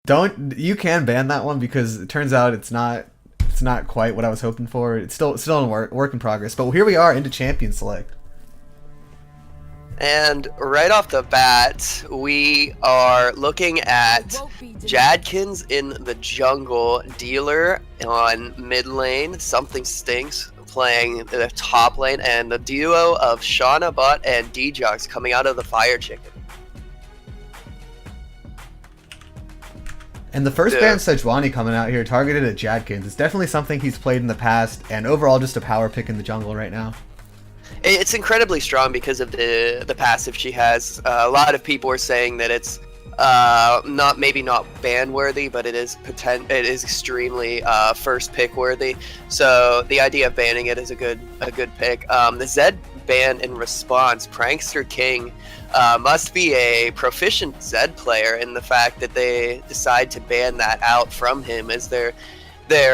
You can ban that one because it turns out it's not quite what I was hoping for. It's still in work in progress. But here we are into champion select. And right off the bat, we are looking at Jadkins in the jungle, Dealer on mid lane, Something Stinks playing the top lane, and the duo of Shauna Bot and Djox coming out of the Fire Chicken. And the first ban Sejuani coming out here targeted at Jadkins. It's definitely something he's played in the past, and overall just a power pick in the jungle right now. It's incredibly strong because of the passive she has. A lot of people are saying that it's maybe not ban worthy, but it is extremely first pick worthy. So the idea of banning it is a good pick. The Zed ban in response, Prankster King must be a proficient Zed player in the fact that they decide to ban that out from him, as there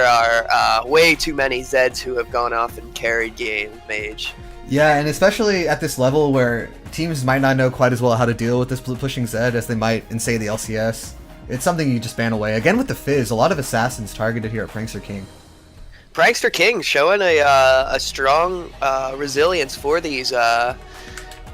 are way too many Zeds who have gone off and carried game Mage. Yeah, and especially at this level where teams might not know quite as well how to deal with this pushing Zed as they might in, say, the LCS. It's something you just ban away. Again with the Fizz, a lot of assassins targeted here at Prankster King. Prankster King showing a strong resilience for these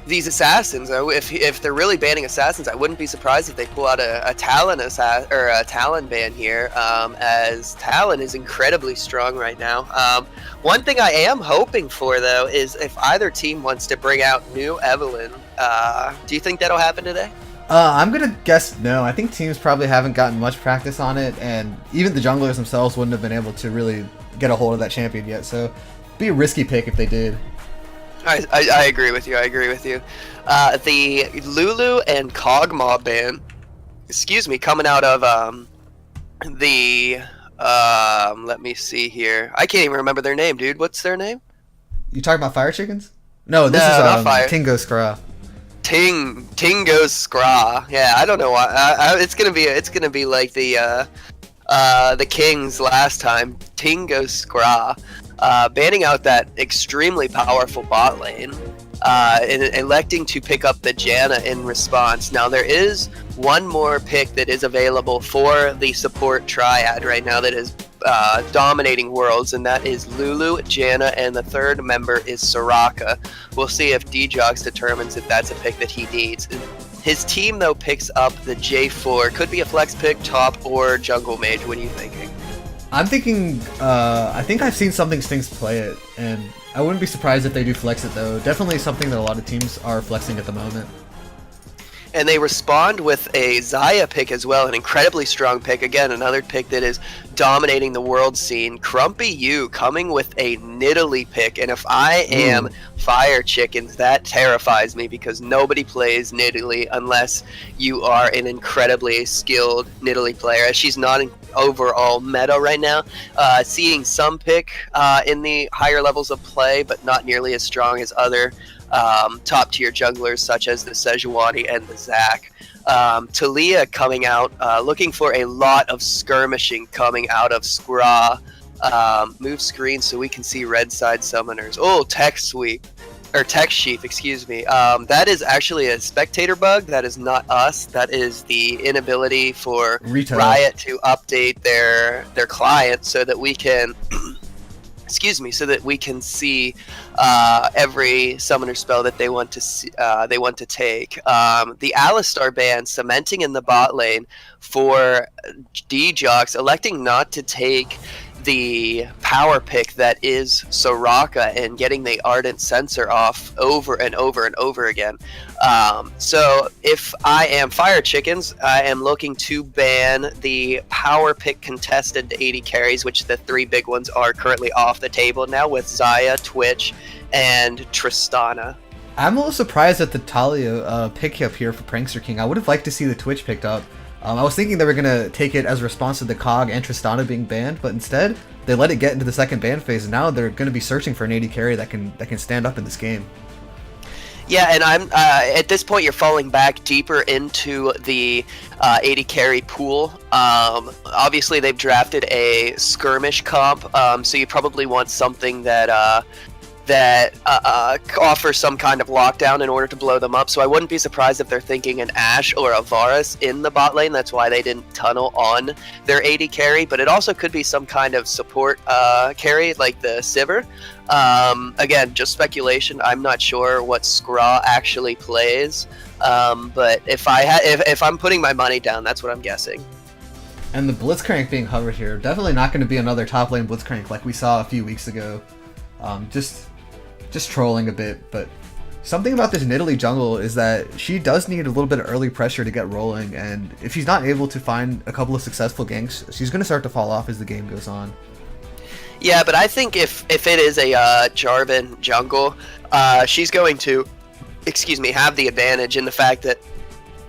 assassins. If they're really banning assassins, I wouldn't be surprised if they pull out a Talon Talon ban here, as Talon is incredibly strong right now. One thing I am hoping for, though, is if either team wants to bring out new Evelynn. Do you think that'll happen today? I'm gonna guess no. I think teams probably haven't gotten much practice on it, and even the junglers themselves wouldn't have been able to really get a hold of that champion yet, so it'd be a risky pick if they did. I agree with you. The Lulu and Kog'Maw ban, coming out of let me see here. I can't even remember their name, dude. What's their name? You talking about Fire Chickens? No, this is not Fire. Tingo SKRA. Tingo SKRA. Yeah, I don't know why. It's gonna be like the Kings last time. Tingo SKRA. Banning out that extremely powerful bot lane, and electing to pick up the Janna in response. Now there is one more pick that is available for the support triad right now that is dominating Worlds, and that is Lulu, Janna, and the third member is Soraka. We'll see if Djox determines if that's a pick that he needs. His team, though, picks up the J4. Could be a flex pick, top, or jungle mage. What are you thinking? I'm thinking, I think I've seen Something Stinks play it, and I wouldn't be surprised if they do flex it, though. Definitely something that a lot of teams are flexing at the moment. And they respond with a Xayah pick as well, an incredibly strong pick. Again, another pick that is dominating the world scene. Crumpy U coming with a Nidalee pick, and if I am Fire Chickens, that terrifies me because nobody plays Nidalee unless you are an incredibly skilled Nidalee player. As she's not in overall meta right now, seeing some pick in the higher levels of play, but not nearly as strong as other top tier junglers such as the Sejuani and the Zac. Talia coming out, looking for a lot of skirmishing coming out of SKRA. Move screen so we can see red side summoners. Oh, tech sheath, excuse me. That is actually a spectator bug. That is not us. That is the inability for Riot to update their client so that we can so that we can see every summoner spell that they want to take. The Alistar ban cementing in the bot lane for Djox, electing not to take the power pick that is Soraka and getting the Ardent Sensor off over and over and over again. So if I am Fire Chickens, I am looking to ban the power pick contested to 80 carries, which the three big ones are currently off the table now with Xayah, Twitch, and Tristana. I'm a little surprised at the Talia pick up here for Prankster King. I would have liked to see the Twitch picked up. I was thinking they were going to take it as a response to the Cog and Tristana being banned, but instead they let it get into the second ban phase, and now they're going to be searching for an 80 carry that can stand up in this game. Yeah, and I'm at this point you're falling back deeper into the 80 carry pool. Obviously they've drafted a skirmish comp, so you probably want something that that offer some kind of lockdown in order to blow them up. So I wouldn't be surprised if they're thinking an Ashe or a Varus in the bot lane. That's why they didn't tunnel on their AD carry. But it also could be some kind of support carry like the Sivir. Again, just speculation. I'm not sure what SKRA actually plays. But if I'm putting my money down, that's what I'm guessing. And the Blitzcrank being hovered here, definitely not going to be another top lane Blitzcrank like we saw a few weeks ago. Just trolling a bit, but something about this Nidalee jungle is that she does need a little bit of early pressure to get rolling, and if she's not able to find a couple of successful ganks, she's going to start to fall off as the game goes on. Yeah, but I think if it is a Jarvan jungle, she's going to, have the advantage in the fact that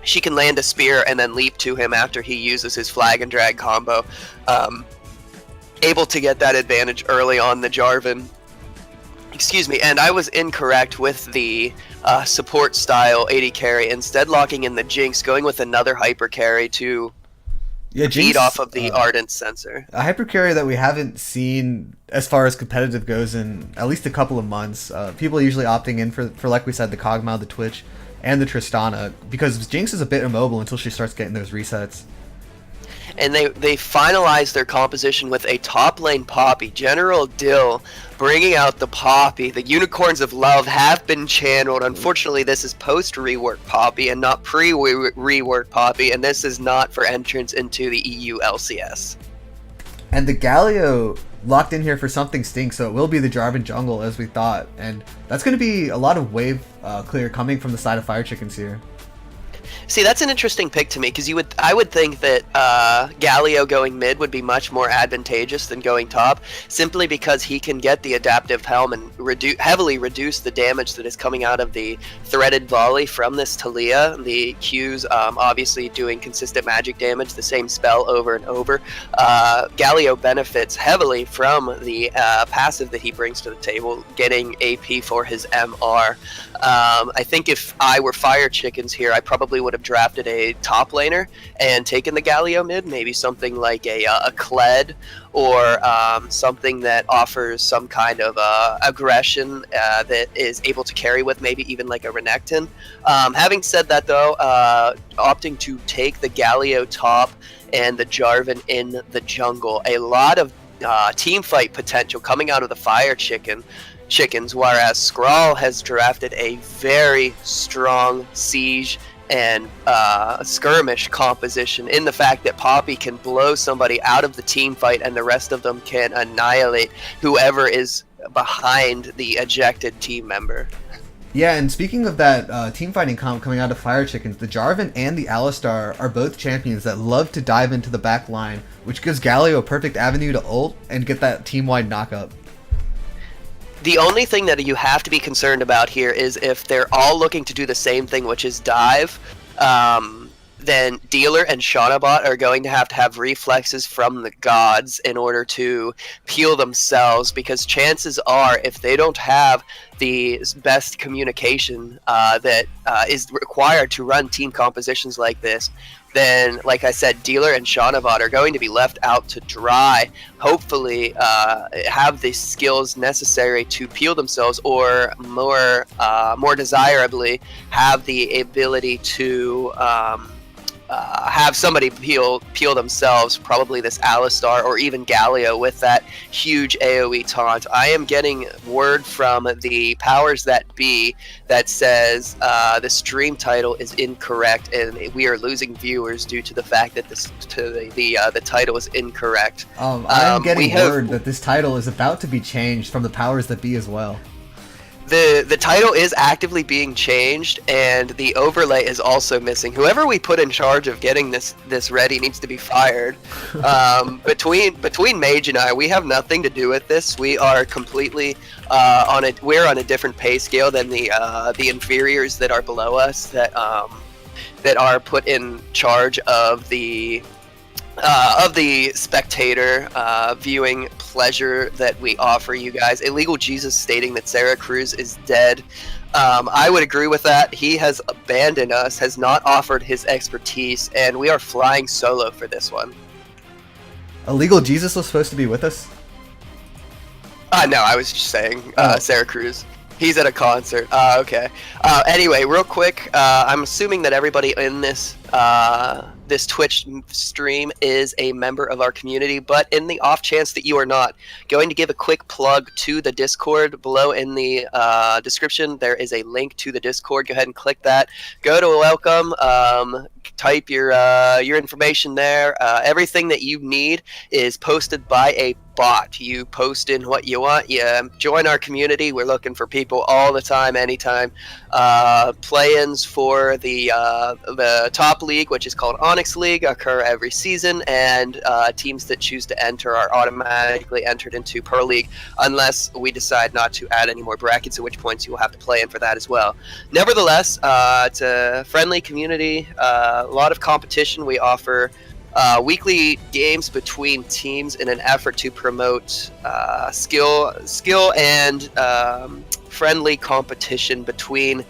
she can land a spear and then leap to him after he uses his flag and drag combo. Able to get that advantage early on the Jarvan. And I was incorrect with the support style AD carry. Instead, locking in the Jinx, going with another hyper carry to feed off of the Ardent sensor. A hyper carry that we haven't seen as far as competitive goes in at least a couple of months. People are usually opting in for like we said, the Kog'Maw, the Twitch, and the Tristana, because Jinx is a bit immobile until she starts getting those resets. And they finalized their composition with a top lane Poppy. General Dill bringing out the Poppy. The Unicorns of Love have been channeled. Unfortunately, this is post-rework Poppy and not pre-rework Poppy, and this is not for entrance into the EU LCS. And the Galio locked in here for something stinks, so it will be the Jarvan jungle as we thought. And that's going to be a lot of wave clear coming from the side of Fire Chickens here. See, that's an interesting pick to me, because I would think that Galio going mid would be much more advantageous than going top, simply because he can get the adaptive helm and heavily reduce the damage that is coming out of the threaded volley from this Talia. The Q's obviously doing consistent magic damage, the same spell over and over. Galio benefits heavily from the passive that he brings to the table, getting AP for his MR. I think if I were Fire Chickens here, I probably would have drafted a top laner and taken the Galio mid, maybe something like a Kled or something that offers some kind of aggression that is able to carry with, maybe even like a Renekton. Having said that though, opting to take the Galio top and the Jarvan in the jungle, a lot of team fight potential coming out of the Fire Chickens, whereas SKRA has drafted a very strong siege and skirmish composition in the fact that Poppy can blow somebody out of the team fight and the rest of them can annihilate whoever is behind the ejected team member. Yeah, and speaking of that team fighting comp coming out of Fire Chickens, the Jarvan and the Alistar are both champions that love to dive into the back line, which gives Galio a perfect avenue to ult and get that team-wide knockup. The only thing that you have to be concerned about here is if they're all looking to do the same thing, which is dive, then Dealer and Shanabot are going to have reflexes from the gods in order to peel themselves, because chances are if they don't have the best communication that is required to run team compositions like this, then, like I said, Dealer and Shanabot are going to be left out to dry. Hopefully, have the skills necessary to peel themselves, or more desirably, have the ability to have somebody peel themselves, probably this Alistar or even Galio with that huge AoE taunt. I am getting word from the powers that be that says the stream title is incorrect and we are losing viewers due to the fact that the title is incorrect. I'm getting word that this title is about to be changed from the powers that be as well. The title is actively being changed, and the overlay is also missing. Whoever we put in charge of getting this ready needs to be fired. Between Mage and I, we have nothing to do with this. We are completely we're on a different pay scale than the inferiors that are below us that are put in charge of the spectator viewing pleasure that we offer you guys. Illegal Jesus stating that Sarah Cruz is dead. I would agree with that. He has abandoned us, has not offered his expertise, and we are flying solo for this one. Illegal Jesus was supposed to be with us? No, I was just saying Oh. Sarah Cruz. He's at a concert. Okay. Anyway, real quick, I'm assuming that everybody in this this Twitch stream is a member of our community, but in the off chance that you are not, going to give a quick plug to the Discord below in the description. There is a link to the Discord. Go ahead and click that. Go to welcome. Type your information there. Everything that you need is posted by a bot. You post in what you want. You join our community. We're looking for people all the time, anytime. Play-ins for the top league, which is called Onyx League, occur every season, and teams that choose to enter are automatically entered into Pearl League, unless we decide not to add any more brackets, at which points you will have to play in for that as well. Nevertheless, it's a friendly community, a lot of competition. We offer weekly games between teams in an effort to promote skill and friendly competition between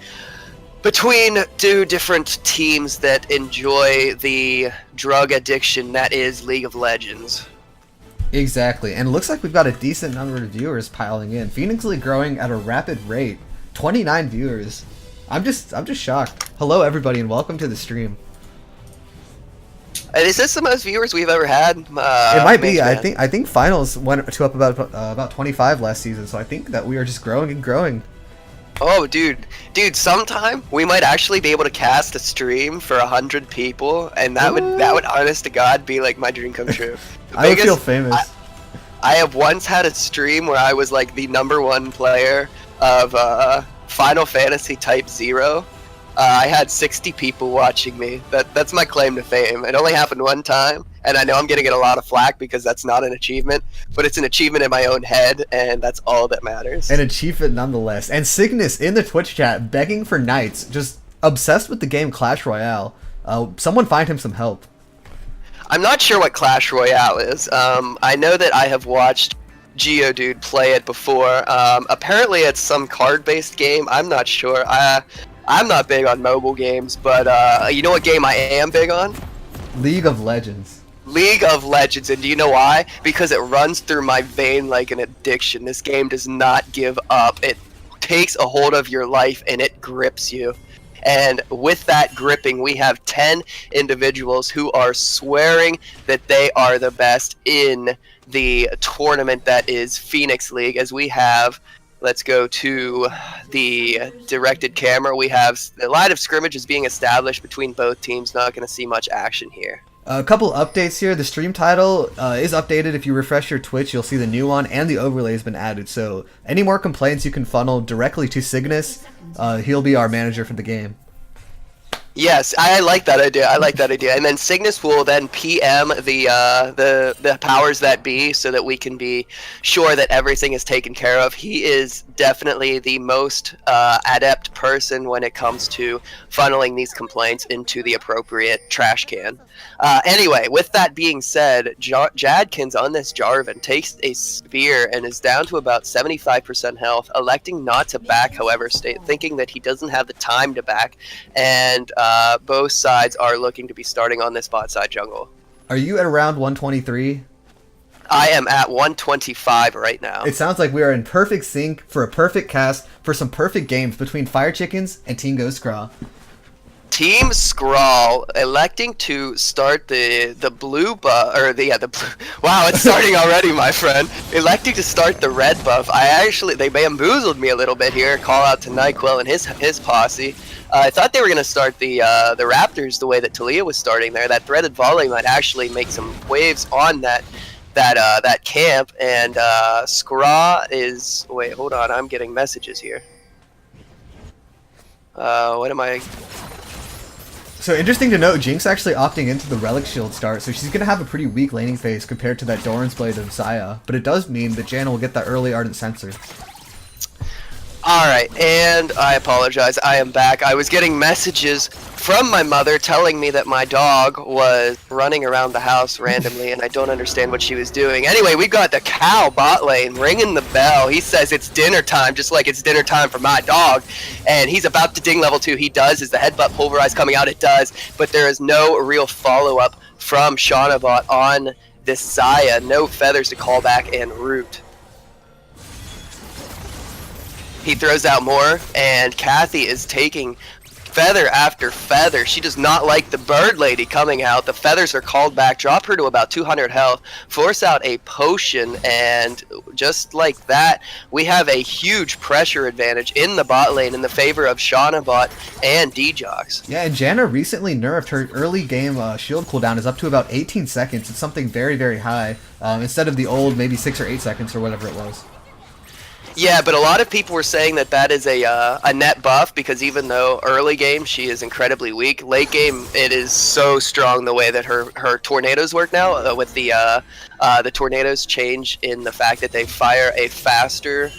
two different teams that enjoy the drug addiction that is League of Legends. Exactly, and it looks like we've got a decent number of viewers piling in. Phoenix League growing at a rapid rate. 29 viewers. I'm just shocked. Hello everybody and welcome to the stream. Is this the most viewers we've ever had? It might be. I think finals went to up about 25 last season, so I think that we are just growing and growing. Oh, dude, sometime we might actually be able to cast a stream for 100 people, and that would, honest to God, be like my dream come true. I would feel famous. I have once had a stream where I was like the #1 player of Final Fantasy Type 0. I had 60 people watching me. That's my claim to fame. It only happened one time, and I know I'm going to get a lot of flack because that's not an achievement, but it's an achievement in my own head, and that's all that matters. An achievement nonetheless. And Cygnus in the Twitch chat begging for knights, just obsessed with the game Clash Royale. Someone find him some help. I'm not sure what Clash Royale is. I know that I have watched Geodude play it before. Apparently it's some card-based game. I'm not sure. I'm not big on mobile games, but you know what game I am big on? League of Legends. League of Legends, and do you know why? Because it runs through my vein like an addiction. This game does not give up. It takes a hold of your life and it grips you. And with that gripping, we have 10 individuals who are swearing that they are the best in the tournament that is Phoenix League, as we have... Let's go to the directed camera. We have the line of scrimmage is being established between both teams. Not going to see much action here. A couple updates here. The stream title is updated. If you refresh your Twitch, you'll see the new one, and the overlay has been added. So any more complaints you can funnel directly to Cygnus. He'll be our manager for the game. Yes, I like that idea. And then Cygnus will then PM the powers that be, so that we can be sure that everything is taken care of. He is definitely the most adept person when it comes to funneling these complaints into the appropriate trash can. Anyway, with that being said, Jadkins on this Jarvan takes a spear and is down to about 75% health, electing not to back, however, thinking that he doesn't have the time to back, and both sides are looking to be starting on this bot side jungle. Are you at around 123? I am at 125 right now. It sounds like we are in perfect sync for a perfect cast for some perfect games between Fire Chickens and Team SKRA. Team SKRA electing to start the blue buff, or the wow, it's starting already, my friend. Electing to start the red buff. They bamboozled me a little bit here. Call out to NyQuil and his posse. I thought they were gonna start the Raptors the way that Talia was starting there. That threaded volley might actually make some waves on that camp, and SKRA is... Wait, hold on, I'm getting messages here. What am I... So interesting to note, Jinx actually opting into the Relic Shield start, so she's going to have a pretty weak laning phase compared to that Doran's Blade of Xayah, but it does mean that Janna will get that early Ardent Sensor. Alright, and I apologize, I am back. I was getting messages from my mother telling me that my dog was running around the house randomly, and I don't understand what she was doing. Anyway, we got the cow bot lane ringing the bell. He says it's dinner time, just like it's dinner time for my dog, and he's about to ding level 2. He does. Is the headbutt pulverize coming out? It does, but there is no real follow-up from Shaunabot on this Xayah. No feathers to call back and root. He throws out more, and Kathy is taking feather after feather. She does not like the bird lady coming out. The feathers are called back, drop her to about 200 health, force out a potion, and just like that, we have a huge pressure advantage in the bot lane in the favor of Shanabot and Djox. Yeah, and Janna recently nerfed her early game shield cooldown is up to about 18 seconds. It's something very, very high, instead of the old maybe 6 or 8 seconds or whatever it was. Yeah, but a lot of people were saying that that is a net buff, because even though early game she is incredibly weak, late game it is so strong the way that her tornadoes work now, with the tornadoes change in the fact that they fire a faster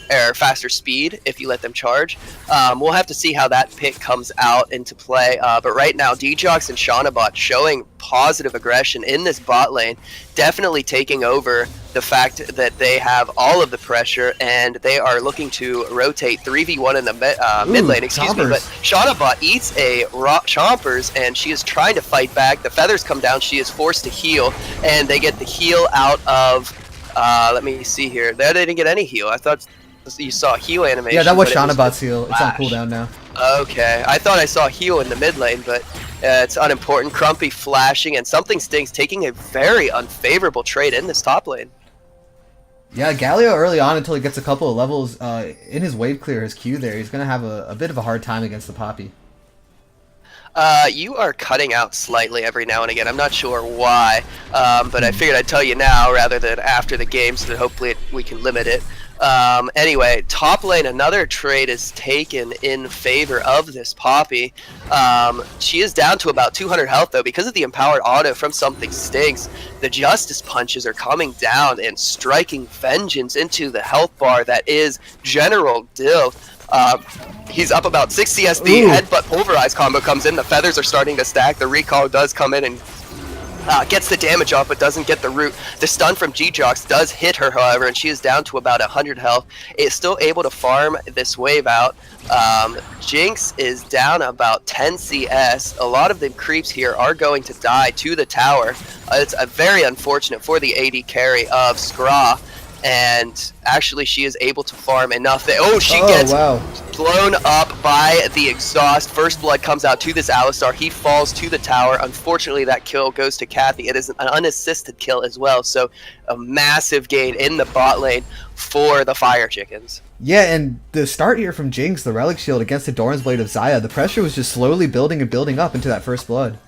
speed if you let them charge. We'll have to see how that pick comes out into play, but right now Djox and Shanabot showing positive aggression in this bot lane, definitely taking over the fact that they have all of the pressure, and they are looking to rotate 3v1 in the mid lane, excuse me, but Shanabot eats a chompers, and she is trying to fight back. The feathers come down, she is forced to heal, and they get the heal out of, let me see here, they didn't get any heal. I thought you saw heal animation. Yeah, that was Shanabot's heal. It's on cooldown now. Okay, I thought I saw heal in the mid lane, but it's unimportant. Crumpy flashing, and Something Stings taking a very unfavorable trade in this top lane. Yeah, Galio early on, until he gets a couple of levels in his wave clear, his Q there, he's going to have a bit of a hard time against the Poppy. You are cutting out slightly every now and again. I'm not sure why, but I figured I'd tell you now rather than after the game, so that hopefully we can limit it. Anyway, top lane, another trade is taken in favor of this Poppy. She is down to about 200 health, though, because of the empowered auto from Something Stings. The Justice Punches are coming down and striking vengeance into the health bar that is General Dill. He's up about 6 CS. The headbutt pulverize combo comes in. The feathers are starting to stack. The recall does come in and gets the damage off, but doesn't get the root. The stun from Djox does hit her, however, and she is down to about 100 health. Is still able to farm this wave out. Jinx is down about 10 CS. A lot of the creeps here are going to die to the tower. It's very unfortunate for the AD carry of SKRA. And actually, she is able to farm enough that she gets blown up by the exhaust. First blood comes out to this Alistar. He falls to the tower. Unfortunately, that kill goes to Kathy. It is an unassisted kill as well, so a massive gain in the bot lane for the Fire Chickens. Yeah, and the start here from Jinx, the Relic Shield against the Doran's Blade of Xayah, the pressure was just slowly building and building up into that first blood.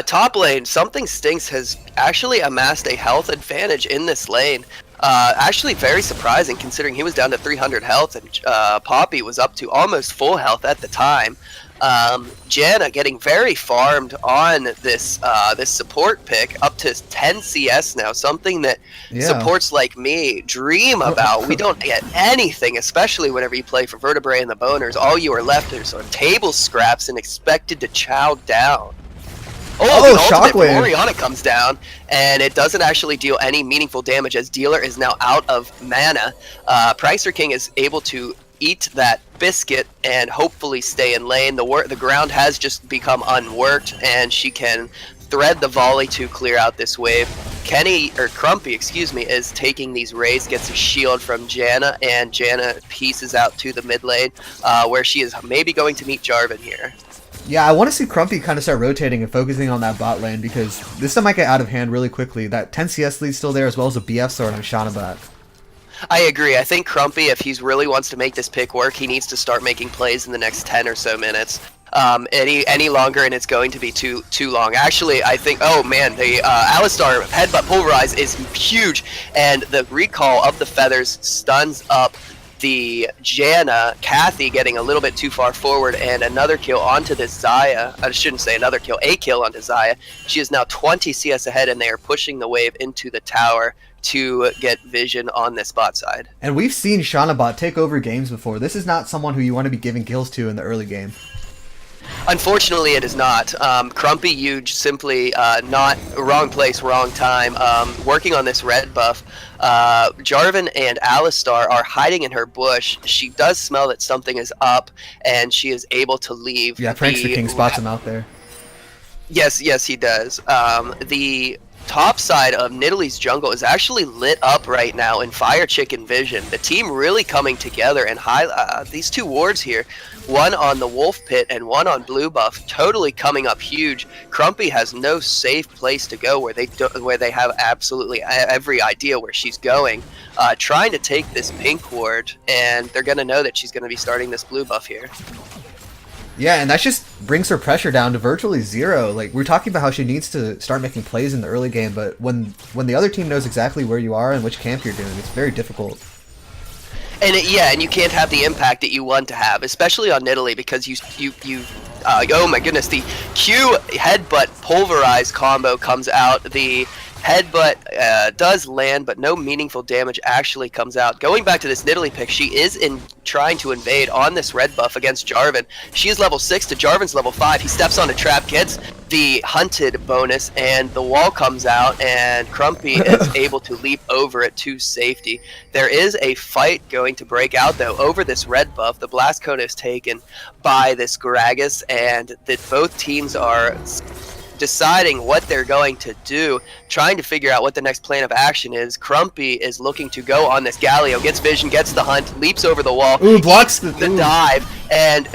Top lane, Something Stings has actually amassed a health advantage in this lane. Actually very surprising, considering he was down to 300 health and Poppy was up to almost full health at the time. Janna getting very farmed on this this support pick, up to 10 CS now, something that supports like me dream about. We don't get anything, especially whenever you play for Vertebrae and the Boners. All you are left is on table scraps and expected to chow down. Shockwave! Oriana comes down, and it doesn't actually deal any meaningful damage, as Dealer is now out of mana. Pricer King is able to eat that biscuit and hopefully stay in lane. The ground has just become unworked, and she can thread the volley to clear out this wave. Crumpy, excuse me, is taking these raids, gets a shield from Janna, and Janna pieces out to the mid lane, where she is maybe going to meet Jarvan here. Yeah, I want to see Crumpy kind of start rotating and focusing on that bot lane, because this stuff might get out of hand really quickly. That 10 CS lead's still there, as well as a BF sword on Shanabot. I agree. I think Crumpy, if he really wants to make this pick work, he needs to start making plays in the next 10 or so minutes. Any longer, and it's going to be too long. Actually, I think, oh man, the Alistar headbutt pulverize is huge, and the recall of the feathers stuns up the Janna. Kathy getting a little bit too far forward, and another kill onto this Xayah. I shouldn't say another kill, a kill onto Xayah. She is now 20 CS ahead, and they are pushing the wave into the tower to get vision on this bot side. And we've seen Shanabot take over games before. This is not someone who you want to be giving kills to in the early game. Unfortunately, it is not. Crumpy, you simply not wrong place, wrong time. Working on this red buff. Jarvan and Alistar are hiding in her bush. She does smell that something is up, and she is able to leave. Yeah, Prankster King spots him out there. Yes, he does. The top side of Nidalee's jungle is actually lit up right now in Fire Chicken Vision. The team really coming together, and these two wards here, one on the Wolf Pit and one on Blue Buff, totally coming up huge. Crumpy has no safe place to go where they have absolutely every idea where she's going. Trying to take this pink ward, and they're going to know that she's going to be starting this Blue Buff here. Yeah, and that just brings her pressure down to virtually zero. Like, we're talking about how she needs to start making plays in the early game, but when the other team knows exactly where you are and which camp you're doing, it's very difficult. And and you can't have the impact that you want to have, especially on Nidalee, because oh my goodness, the Q headbutt pulverize combo comes out. The headbutt does land, but no meaningful damage actually comes out. Going back to this Nidalee pick, she is trying to invade on this red buff against Jarvan. She is level 6 to Jarvan's level 5. He steps on a trap, gets the hunted bonus, and the wall comes out, and Crumpy is able to leap over it to safety. There is a fight going to break out, though, over this red buff. The Blast Cone is taken by this Gragas, and both teams are deciding what they're going to do, trying to figure out what the next plan of action is. Crumpy is looking to go on this Galio, gets vision, gets the hunt, leaps over the wall, blocks the dive, and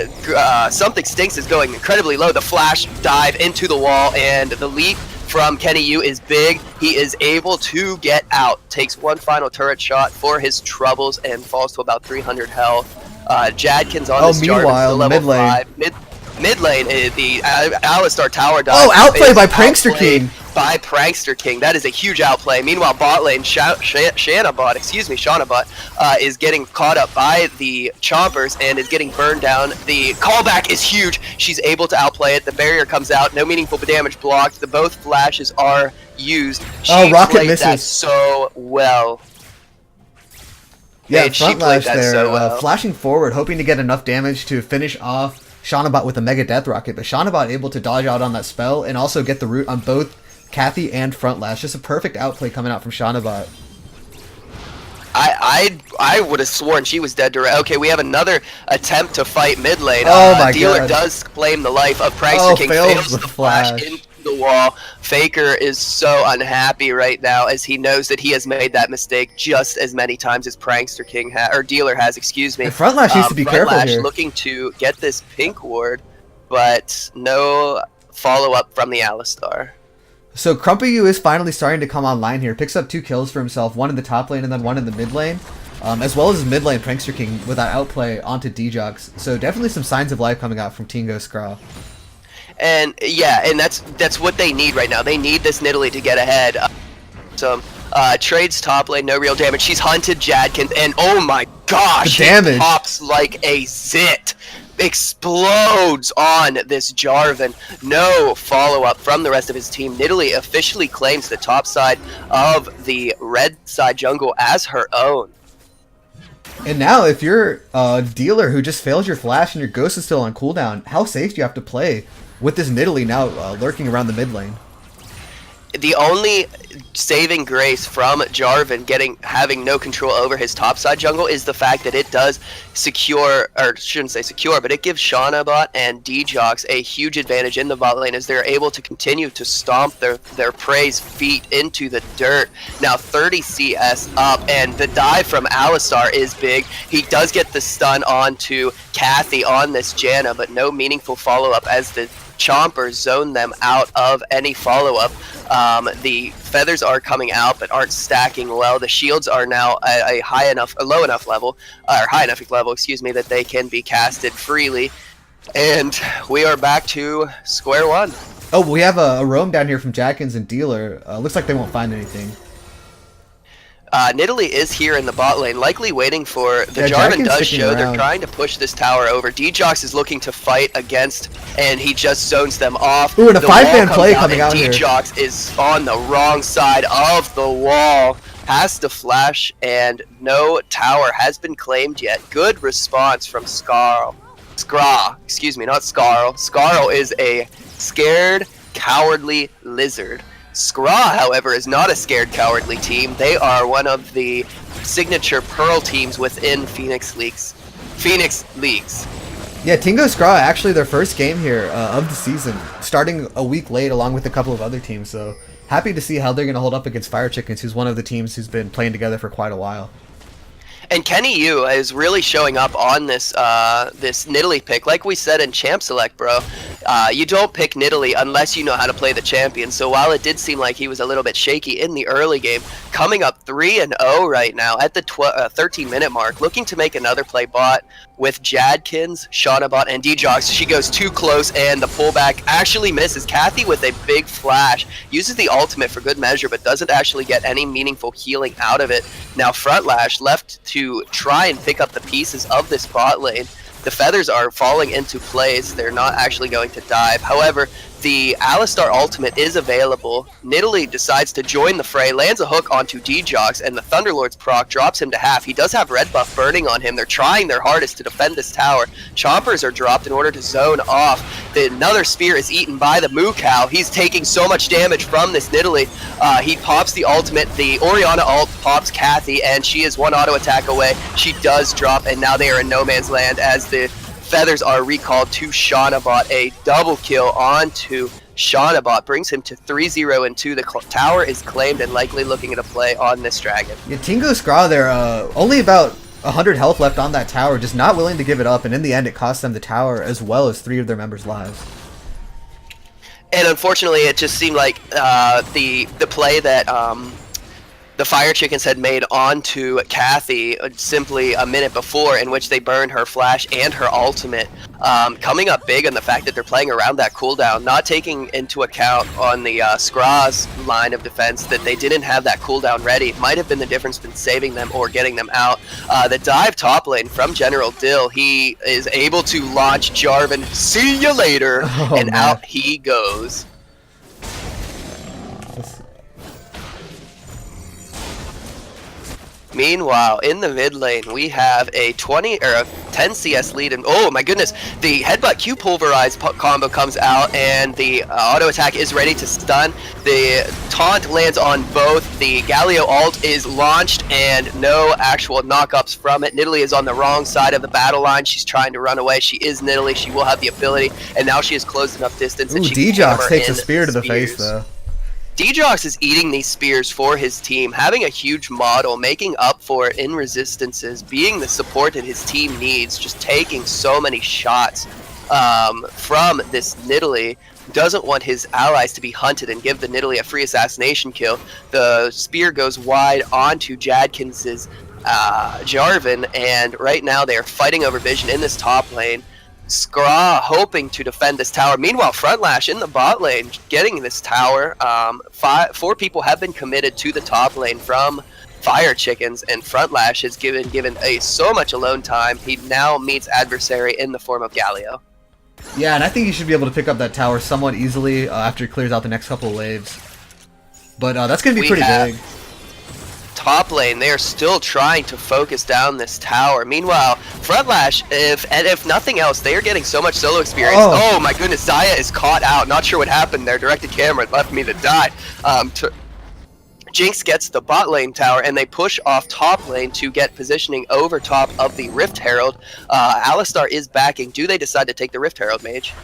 Something Stinks is going incredibly low. The flash dive into the wall, and the leap from Kenny Yu is big. He is able to get out, takes one final turret shot for his troubles, and falls to about 300 health. Jadkin's on this meanwhile, level mid lane. 5. Mid lane, the Alistar tower dive. Oh, outplay by Prankster King. By Prankster King. That is a huge outplay. Meanwhile, bot lane, Shanabot is getting caught up by the Chompers and is getting burned down. The callback is huge. She's able to outplay it. The barrier comes out. No meaningful damage blocked. Both flashes are used. She Rocket played misses that so well. Yeah, And she front played lash that there, so well. flashing forward, hoping to get enough damage to finish off Shanabot with a Mega Death Rocket, but Shanabot able to dodge out on that spell and also get the root on both Kathy and front lash. Just a perfect outplay coming out from Shanabot. I would have sworn she was dead to okay, we have another attempt to fight mid lane. Oh my Dealer god. does claim the life of Prankster King, fails the flash into the wall. Faker is so unhappy right now as he knows that he has made that mistake just as many times as Prankster King or Dealer has, excuse me. And front lash needs to be careful here. Looking to get this pink ward, but no follow-up from the Alistar. So Crumpy is finally starting to come online here. Picks up 2 kills for himself, one in the top lane and then one in the mid lane. As well as his mid lane Prankster King with that outplay onto Djox. So definitely some signs of life coming out from Tingo SKRA. And yeah, and that's what they need right now. They need this Nidalee to get ahead. Trades top lane, no real damage. She's hunted Jadkins, and oh my gosh, the damage. He pops like a zit. Explodes on this Jarvan. No follow-up from the rest of his team. Nidalee officially claims the top side of the red side jungle as her own. And now, if you're a dealer who just failed your flash and your ghost is still on cooldown, how safe do you have to play with this Nidalee now lurking around the mid lane? The only saving grace from Jarvan having no control over his topside jungle is the fact that it does secure, or shouldn't say secure, but it gives Shanabot and Djox a huge advantage in the bot lane as they're able to continue to stomp their prey's feet into the dirt. Now 30 CS up, and the dive from Alistar is big. He does get the stun onto Kathy on this Janna, but no meaningful follow-up as the Chompers zone them out of any follow-up. The feathers are coming out but aren't stacking well. The shields are now a low enough level, excuse me, that they can be casted freely. And we are back to square one. Oh, we have a roam down here from Jadkins and Dealer. Looks like they won't find anything. Nidalee is here in the bot lane, likely waiting for the Jarvan does show. They're trying to push this tower over. Djox is looking to fight against, and he just zones them off. Ooh, and a 5-man play coming out here. Djox is on the wrong side of the wall. Has to flash, and no tower has been claimed yet. Good response from SKRA, excuse me, not Skarl. Skarl is a scared, cowardly lizard. SKRA, however, is not a scared, cowardly team. They are one of the signature Pearl teams within Phoenix Leagues. Yeah, Tingo SKRA actually their first game here of the season, starting a week late along with a couple of other teams. So happy to see how they're going to hold up against Fire Chickens, who's one of the teams who's been playing together for quite a while. And Kenny Yu is really showing up on this this Nidalee pick. Like we said in Champ Select, bro, you don't pick Nidalee unless you know how to play the champion. So while it did seem like he was a little bit shaky in the early game, coming up 3-0 right now at the 13-minute mark, looking to make another play bot with Jadkins, Shaunabot, and Djox. She goes too close, and the pullback actually misses. Kathy with a big flash, uses the ultimate for good measure, but doesn't actually get any meaningful healing out of it. Now Frontlash left to try and pick up the pieces of this bot lane. The feathers are falling into place. They're not actually going to dive. However, the Alistar ultimate is available. Nidalee decides to join the fray, lands a hook onto Djox, and the Thunderlord's proc drops him to half. He does have red buff burning on him. They're trying their hardest to defend this tower. Chompers are dropped in order to zone off. Another spear is eaten by the Moo Cow. He's taking so much damage from this Nidalee. He pops the ultimate. The Orianna ult pops Kathy, and she is one auto attack away. She does drop, and now they are in no man's land as the feathers are recalled to Shaunabot. A double kill onto Shaunabot brings him to 3-0 and 2. The tower is claimed and likely looking at a play on this dragon. Yeah, Tingo SKRA there, only about 100 health left on that tower, just not willing to give it up, and in the end it cost them the tower as well as 3 of their members' lives. And unfortunately, it just seemed like the play that the Fire Chickens had made onto Kathy simply a minute before, in which they burned her flash and her ultimate, coming up big on the fact that they're playing around that cooldown, not taking into account on the SKRA's line of defense that they didn't have that cooldown ready. Might have been the difference between saving them or getting them out. The dive top lane from General Dill, he is able to launch Jarvan, see you later, and man, out he goes. Meanwhile, in the mid lane, we have a 10 CS lead, and oh my goodness, the headbutt Q pulverize combo comes out, and the auto attack is ready to stun. The taunt lands on both. The Galio ult is launched, and no actual knockups from it. Nidalee is on the wrong side of the battle line. She's trying to run away. She is Nidalee. She will have the ability, and now she has closed enough distance. Ooh, Djox takes a spear to the face, though. Djox is eating these spears for his team, having a huge model, making up for it in resistances, being the support that his team needs, just taking so many shots from this Nidalee. Doesn't want his allies to be hunted and give the Nidalee a free assassination kill. The spear goes wide onto Jadkins' Jarvan, and right now they are fighting over vision in this top lane. SKRA hoping to defend this tower. Meanwhile, Frontlash in the bot lane getting this tower. 4 people have been committed to the top lane from Fire Chickens, and Frontlash is given so much alone time. He now meets adversary in the form of Galio. Yeah, and I think he should be able to pick up that tower somewhat easily after he clears out the next couple of waves. But that's going to be pretty big. Top lane, they are still trying to focus down this tower. Meanwhile, Frontlash, if nothing else, they are getting so much solo experience. Oh my goodness, Xayah is caught out. Not sure what happened there. Directed camera left me to die. Jinx gets the bot lane tower, and they push off top lane to get positioning over top of the Rift Herald. Alistar is backing. Do they decide to take the Rift Herald, Mage?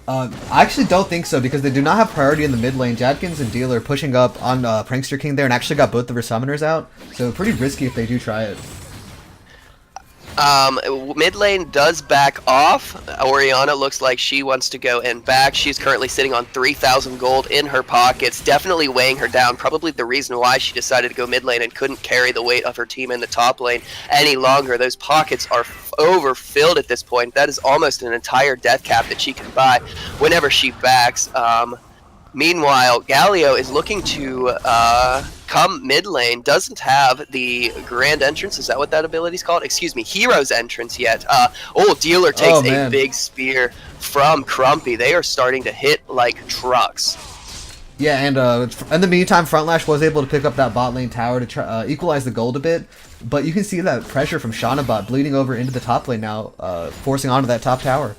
I actually don't think so, because they do not have priority in the mid lane. Jadkins and Dealer pushing up on Prankster King there and actually got both the Summoners out, so pretty risky if they do try it. Mid lane does back off. Orianna looks like she wants to go and back. She's currently sitting on 3,000 gold in her pockets, definitely weighing her down. Probably the reason why she decided to go mid lane and couldn't carry the weight of her team in the top lane any longer. Those pockets are overfilled at this point. That is almost an entire death cap that she can buy whenever she backs. Meanwhile, Galio is looking to come mid lane, doesn't have the Grand Entrance, is that what that ability is called? Excuse me, Hero's Entrance yet. Dealer takes a big spear from Crumpy. They are starting to hit like trucks. Yeah, and in the meantime, Frontlash was able to pick up that bot lane tower to try, equalize the gold a bit, but you can see that pressure from Shaunabot bleeding over into the top lane now, forcing onto that top tower.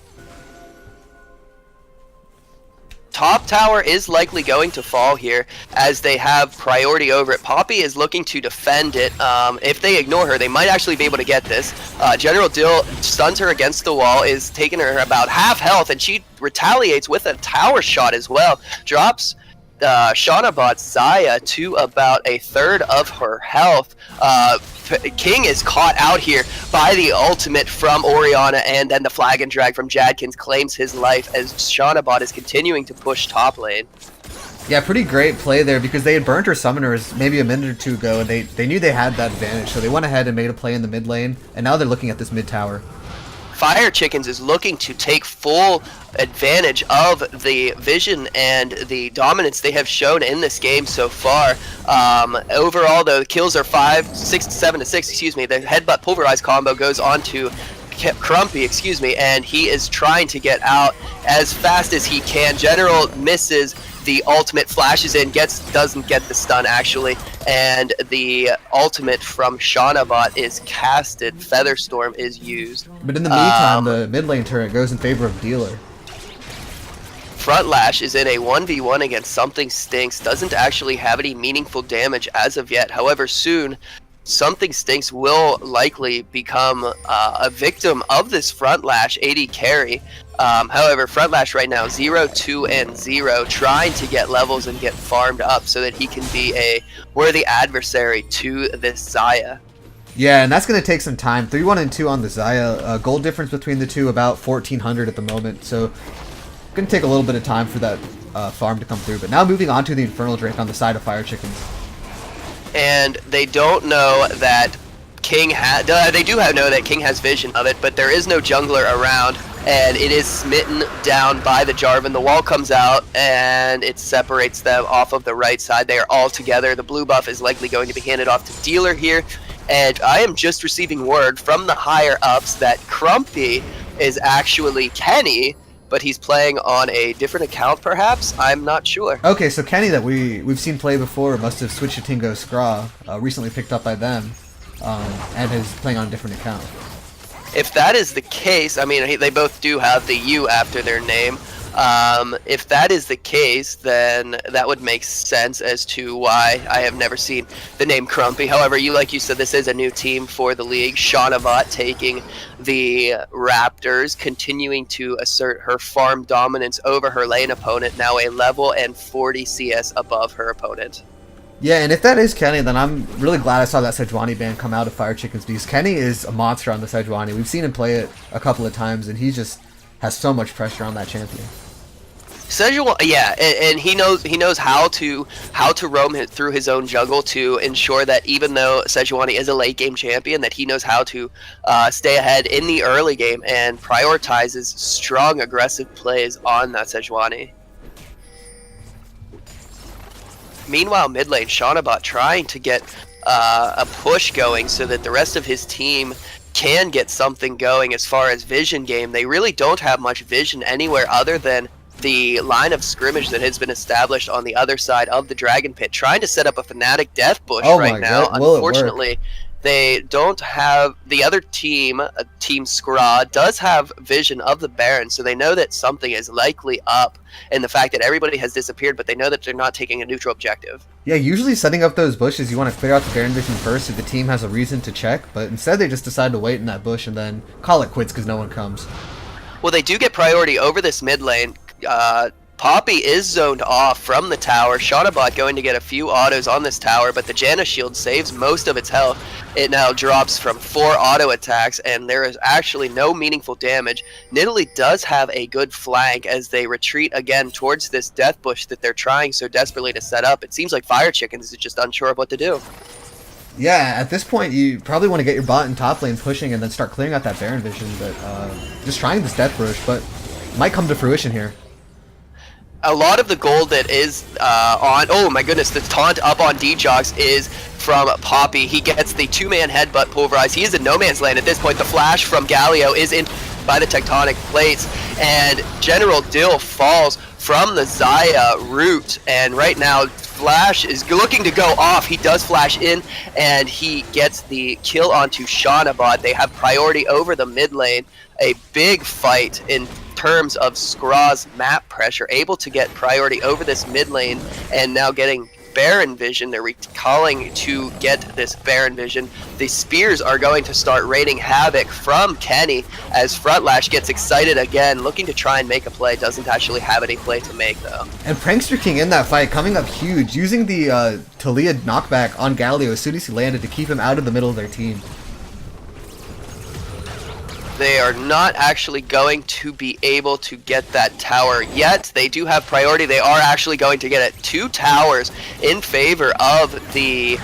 top tower is likely going to fall here as they have priority over it. Poppy is looking to defend it. If they ignore her, they might actually be able to get this. General Dill stuns her against the wall, is taking her about half health, and she retaliates with a tower shot as well. Drops Shaunabot's Zaya to about a third of her health. King is caught out here by the ultimate from Orianna, and then the flag and drag from Jadkins claims his life as Shaunabot is continuing to push top lane. Yeah, pretty great play there because they had burnt her summoners maybe a minute or two ago, and they knew they had that advantage, so they went ahead and made a play in the mid lane, and now they're looking at this mid tower. Fire Chickens is looking to take full advantage of the vision and the dominance they have shown in this game so far. Overall, though, the kills are 7 to 6, excuse me. The headbutt pulverize combo goes on to Crumpy, excuse me, and he is trying to get out as fast as he can. General misses the ultimate, flashes in, doesn't get the stun actually, and the ultimate from Shaunabot is casted. Featherstorm is used. But in the meantime, the mid lane turret goes in favor of Dealer. Front Lash is in a 1v1 against Something Stinks, doesn't actually have any meaningful damage as of yet. However, soon Something Stinks will likely become a victim of this Front Lash AD carry. However, Front Lash right now 0, 2, and 0, trying to get levels and get farmed up so that he can be a worthy adversary to this Zaya. Yeah, and that's going to take some time. 3-1 and 2 on the Zaya. Gold difference between the two about 1,400 at the moment, so going to take a little bit of time for that farm to come through. But now moving on to the Infernal Drake on the side of Fire Chickens. And they don't know that King has. They do know that King has vision of it, but there is no jungler around, and it is smitten down by the Jarvan. The wall comes out, and it separates them off of the right side. They are all together. The blue buff is likely going to be handed off to Dealer here, and I am just receiving word from the higher ups that Crumpy is actually Kenny, but he's playing on a different account, perhaps? I'm not sure. Okay, so Kenny that we've seen play before must have switched to Tingo SKRA, recently picked up by them, and is playing on a different account. If that is the case, I mean, they both do have the U after their name. If that is the case, then that would make sense as to why I have never seen the name Crumpy. However, like you said, this is a new team for the league. Shaunabot taking the Raptors, continuing to assert her farm dominance over her lane opponent, now a level and 40 CS above her opponent. Yeah, and if that is Kenny, then I'm really glad I saw that Sejuani ban come out of Fire Chickens because Kenny is a monster on the Sejuani. We've seen him play it a couple of times, and he just has so much pressure on that champion. Sejuani, yeah, and he knows how to roam through his own jungle to ensure that even though Sejuani is a late game champion, that he knows how to stay ahead in the early game and prioritizes strong aggressive plays on that Sejuani. Meanwhile, mid lane, Shaunabot trying to get a push going so that the rest of his team can get something going as far as vision game. They really don't have much vision anywhere other than the line of scrimmage that has been established on the other side of the Dragon Pit, trying to set up a Fnatic death bush right now. Unfortunately, they don't have the other team. Team SKRA does have vision of the Baron, so they know that something is likely up, and the fact that everybody has disappeared, but they know that they're not taking a neutral objective. Yeah, usually setting up those bushes, you want to clear out the Baron vision first if the team has a reason to check, but instead they just decide to wait in that bush and then call it quits because no one comes. Well, they do get priority over this mid lane. Poppy is zoned off from the tower. Shaunabot going to get a few autos on this tower, but the Janna shield saves most of its health. It now drops from 4 auto attacks, and there is actually no meaningful damage. Nidalee does have a good flank as they retreat again towards this death bush that they're trying so desperately to set up. It seems like Fire Chickens is just unsure of what to do. Yeah, at this point, you probably want to get your bot in top lane pushing and then start clearing out that Baron vision, but just trying this death bush, but might come to fruition here. A lot of the gold that is on, oh my goodness, the taunt up on D-Jogs is from Poppy. He gets the 2-man headbutt pulverized. He is in no man's land at this point. The flash from Galio is in by the tectonic plates, and General Dill falls from the Zaya root, and right now Flash is looking to go off. He does flash in, and he gets the kill onto Shaunabot. They have priority over the mid lane. A big fight in terms of SKRA's map pressure, able to get priority over this mid lane, and now getting Baron Vision. They're recalling to get this Baron Vision. The spears are going to start raining havoc from Kenny as Frontlash gets excited again, looking to try and make a play. Doesn't actually have any play to make, though. And Prankster King in that fight coming up huge, using the Talia knockback on Galio as soon as he landed to keep him out of the middle of their team. They are not actually going to be able to get that tower yet. They do have priority. They are actually going to get it. 2 towers in favor of the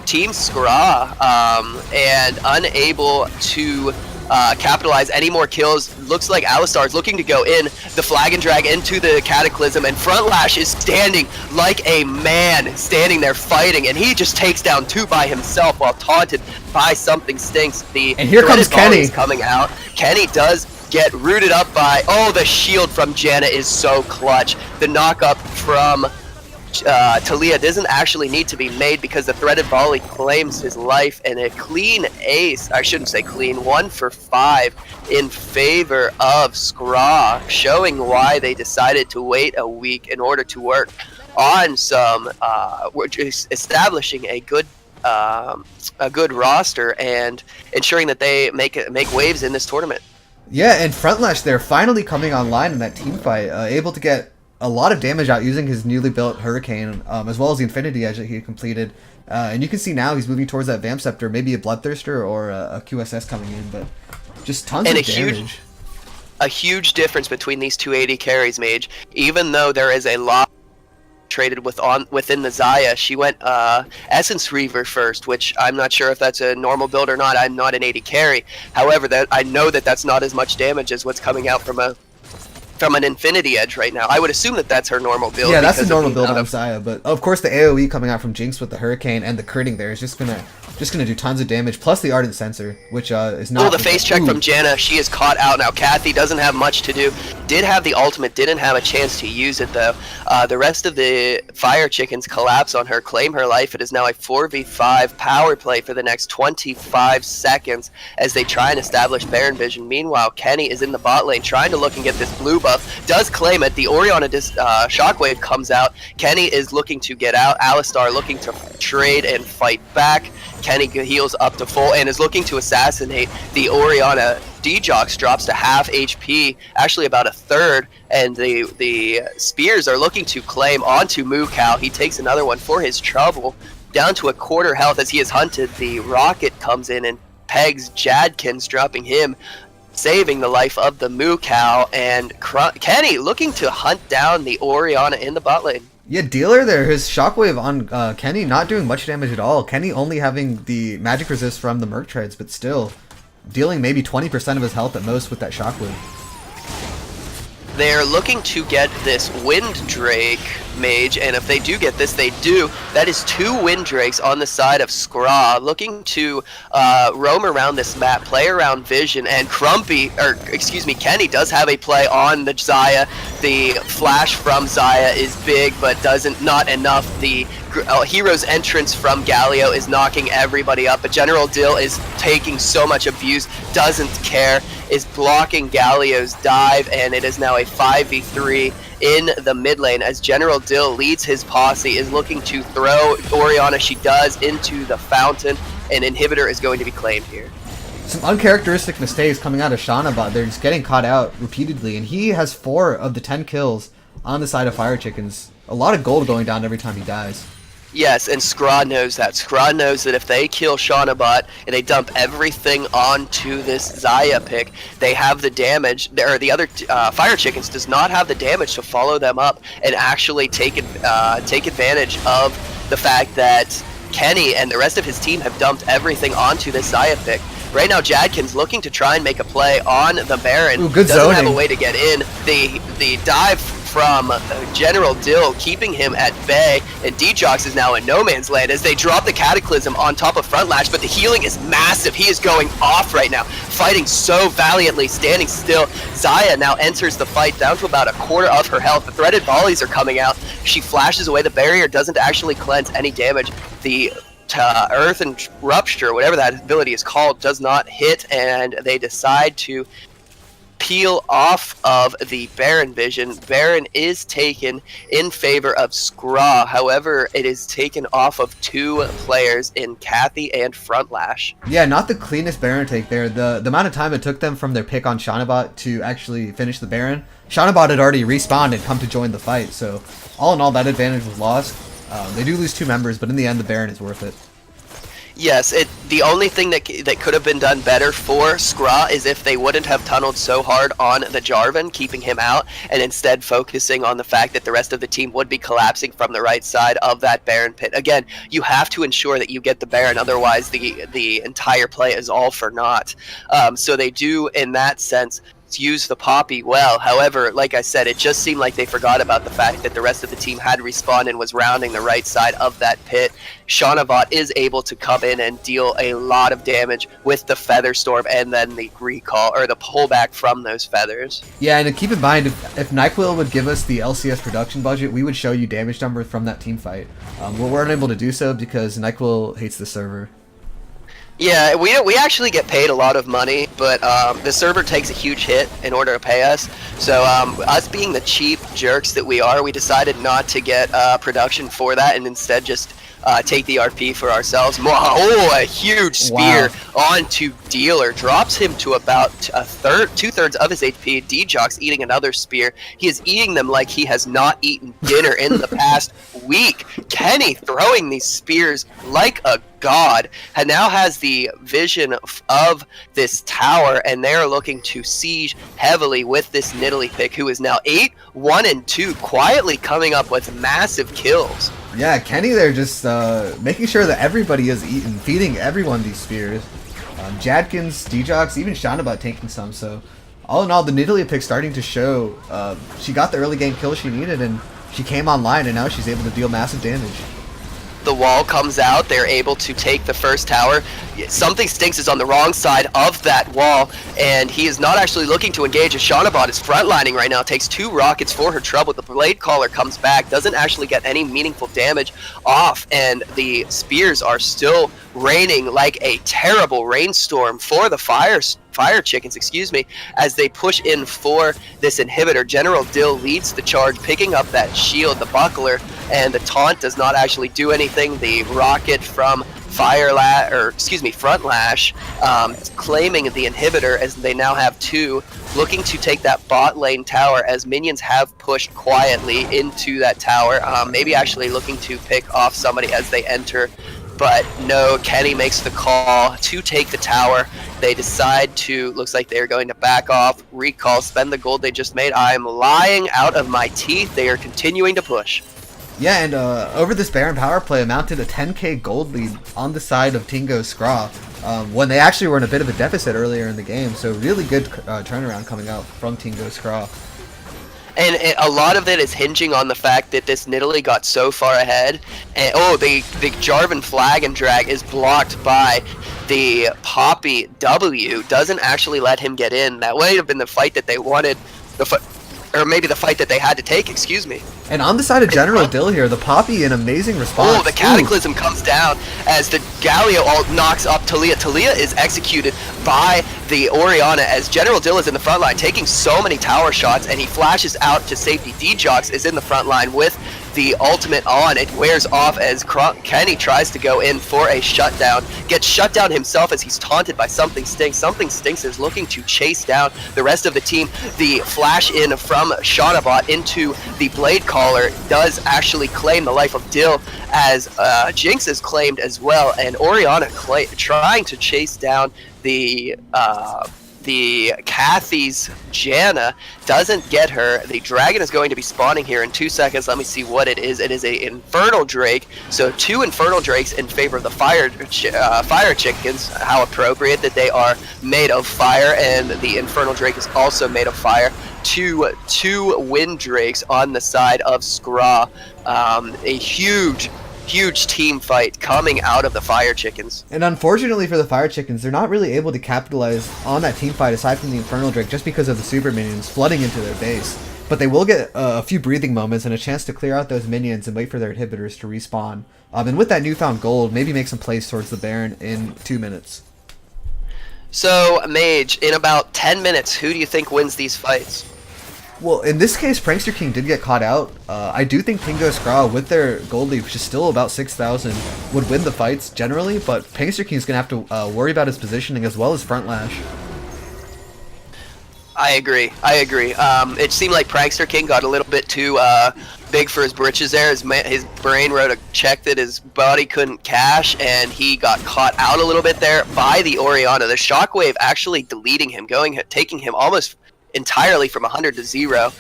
Team SKRA, and unable to capitalize any more kills. Looks like Alistar is looking to go in the flag and drag into the Cataclysm, and Frontlash is standing like a man, standing there fighting, and he just takes down 2 by himself while taunted by Something Stinks. And here comes Kenny coming out. Kenny does get rooted up by, oh, the shield from Janna is so clutch. The knockup from Talia doesn't actually need to be made because the threaded volley claims his life, and a clean ace, I shouldn't say clean, 1 for 5 in favor of SKRA, showing why they decided to wait a week in order to work on some establishing a good roster and ensuring that they make waves in this tournament. Yeah, and Frontlash there finally coming online in that team fight, able to get a lot of damage out using his newly built Hurricane, as well as the Infinity Edge that he completed. And you can see now he's moving towards that Vamp Scepter, maybe a Bloodthirster or a QSS coming in, but just tons of damage. A huge difference between these two AD carries, Mage. Even though there is a lot traded within the Xayah, she went Essence Reaver first, which I'm not sure if that's a normal build or not. I'm not an AD carry. However, that I know that that's not as much damage as what's coming out from an Infinity Edge right now. I would assume that that's her normal build. Yeah, that's the normal build on Xayah, but of course the AoE coming out from Jinx with the Hurricane and the critting there is just gonna do tons of damage, plus the Ardent Sensor, which is not... Oh, the face check from Janna, she is caught out now. Kathy doesn't have much to do. Did have the ultimate, didn't have a chance to use it though. The rest of the Fire Chickens collapse on her, claim her life. It is now a 4v5 power play for the next 25 seconds as they try and establish Baron Vision. Meanwhile, Kenny is in the bot lane trying to look and get this blue buff. Does claim it. The Orianna Shockwave comes out. Kenny is looking to get out. Alistar looking to trade and fight back. Kenny heals up to full and is looking to assassinate the Orianna. D-Jox drops to half HP, actually about a third, and the spears are looking to claim onto Mukau. He takes another one for his trouble, down to a quarter health as he is hunted. The rocket comes in and pegs Jadkins, dropping him, saving the life of the Mukau, and Kenny looking to hunt down the Orianna in the bot lane. Yeah, Dealer there, his Shockwave on Kenny not doing much damage at all. Kenny only having the magic resist from the Merc Treads, but still dealing maybe 20% of his health at most with that Shockwave. They're looking to get this Wind Drake, Mage, and if they do get this, they do. That is 2 Wind Drakes on the side of SKRA, looking to roam around this map, play around Vision, and Kenny does have a play on the Xayah. The flash from Xayah is big, but not enough. The Hero's entrance from Galio is knocking everybody up, but General Dill is taking so much abuse, doesn't care, is blocking Galio's dive, and it is now a 5v3 in the mid lane as General Dill leads his posse, is looking to throw Orianna, she does, into the fountain. An inhibitor is going to be claimed here. Some uncharacteristic mistakes coming out of Shanabot. They're just getting caught out repeatedly, and he has 4 of the 10 kills on the side of Fire Chickens. A lot of gold going down every time he dies. Yes, and SKRA knows that. SKRA knows that if they kill Shanabot and they dump everything onto this Xayah pick, they have the damage, or the other Fire Chickens does not have the damage to follow them up and actually take advantage of the fact that Kenny and the rest of his team have dumped everything onto this Xayah pick. Right now, Jadkins looking to try and make a play on the Baron. Ooh, good doesn't zoning. have a way to get in. The dive from General Dill keeping him at bay, and D-Jox is now in no man's land as they drop the Cataclysm on top of Frontlash, but the healing is massive. He is going off right now, fighting so valiantly, standing still. Xayah now enters the fight down to about a quarter of her health. The threaded volleys are coming out. She flashes away. The barrier doesn't actually cleanse any damage. The Earth and Rupture, whatever that ability is called, does not hit, and they decide to peel off of the Baron vision. Baron is taken in favor of SKRA. However, it is taken off of 2 players in Kathy and Frontlash. Yeah, not the cleanest Baron take there. The amount of time it took them from their pick on Shanabot to actually finish the Baron. Shanabot had already respawned and come to join the fight, so all in all, that advantage was lost. They do lose 2 members, but in the end, the Baron is worth it. Yes, the only thing that could have been done better for SKRA is if they wouldn't have tunneled so hard on the Jarvan, keeping him out, and instead focusing on the fact that the rest of the team would be collapsing from the right side of that Baron pit. Again, you have to ensure that you get the Baron, otherwise the entire play is all for naught. So they do, in that sense, use the Poppy well. However, like I said, it just seemed like they forgot about the fact that the rest of the team had respawned and was rounding the right side of that pit. Shanabot is able to come in and deal a lot of damage with the Feather Storm and then the recall, or the pullback from those feathers. Yeah, and keep in mind, if NyQuil would give us the LCS production budget, we would show you damage numbers from that team fight. We weren't able to do so because NyQuil hates the server. Yeah, we actually get paid a lot of money, but the server takes a huge hit in order to pay us. So us being the cheap jerks that we are, we decided not to get production for that and instead just take the RP for ourselves. Oh, a huge spear onto Dealer. Drops him to about 2/3 of his HP. D-Jock's eating another spear. He is eating them like he has not eaten dinner in the past week. Kenny throwing these spears like a god, and now has the vision of this tower, and they're looking to siege heavily with this Nidalee pick, who is now 8-1-2, quietly coming up with massive kills. Yeah, Kenny there just making sure that everybody is eaten, feeding everyone these spears. Jadkins, D-Jocks, even Shanabot taking some, so all in all, the Nidalee pick starting to show. She got the early game kill she needed, and she came online, and now she's able to deal massive damage. The wall comes out, they're able to take the first tower. Something Stinks is on the wrong side of that wall, and he is not actually looking to engage as Shanabot is frontlining right now. Takes 2 rockets for her trouble. The Blade Caller comes back, doesn't actually get any meaningful damage off, and the spears are still raining like a terrible rainstorm for the fire chickens, as they push in for this inhibitor. General Dill leads the charge, picking up that shield, the buckler, and the taunt does not actually do anything. The rocket from Frontlash claiming the inhibitor, as they now have 2, looking to take that bot lane tower, as minions have pushed quietly into that tower, maybe actually looking to pick off somebody as they enter. But no, Kenny makes the call to take the tower. They decide to, looks like they're going to back off, recall, spend the gold they just made. I'm lying out of my teeth. They are continuing to push. Yeah, and over this Baron power play amounted a 10k gold lead on the side of Tingo SKRA when they actually were in a bit of a deficit earlier in the game. So really good turnaround coming out from Tingo SKRA. And a lot of it is hinging on the fact that this Nidalee got so far ahead. And the Jarvan flag and drag is blocked by the Poppy W. Doesn't actually let him get in. That would have been the fight that they wanted. Or maybe the fight that they had to take, excuse me. And on the side of General Dill here, the Poppy, an amazing response. Oh, the Cataclysm comes down as the Galio ult knocks up Taliyah. Taliyah is executed by the Orianna as General Dill is in the front line, taking so many tower shots, and he flashes out to safety. D-Jocks is in the front line with the ultimate on. It wears off as Kenny tries to go in for a shutdown. Gets shut down himself as he's taunted by Something Stinks. Something Stinks is looking to chase down the rest of the team. The flash in from Shanabot into the Blade Caller does actually claim the life of Dill, as Jinx is claimed as well, and Orianna trying to chase down the Kathy's Janna, doesn't get her. The dragon is going to be spawning here in 2 seconds. Let me see what it is. It is a Infernal Drake. So 2 Infernal Drakes in favor of the fire chickens. How appropriate that they are made of fire, and the Infernal Drake is also made of fire. Two Wind Drakes on the side of SKRA. A huge team fight coming out of the Fire Chickens. And unfortunately for the Fire Chickens, they're not really able to capitalize on that team fight aside from the Infernal Drake, just because of the super minions flooding into their base. But they will get a few breathing moments and a chance to clear out those minions and wait for their inhibitors to respawn. And with that newfound gold, maybe make some plays towards the Baron in 2 minutes. So, Mage, in about 10 minutes, who do you think wins these fights? Well, in this case, Prankster King did get caught out. I do think Ting SKRA, with their gold lead, which is still about 6,000, would win the fights generally, but Prankster King's going to have to worry about his positioning as well as front lash. I agree. It seemed like Prankster King got a little bit too big for his britches there. His brain wrote a check that his body couldn't cash, and he got caught out a little bit there by the Orianna. The Shockwave actually deleting him, taking him almost entirely from 100 to 0.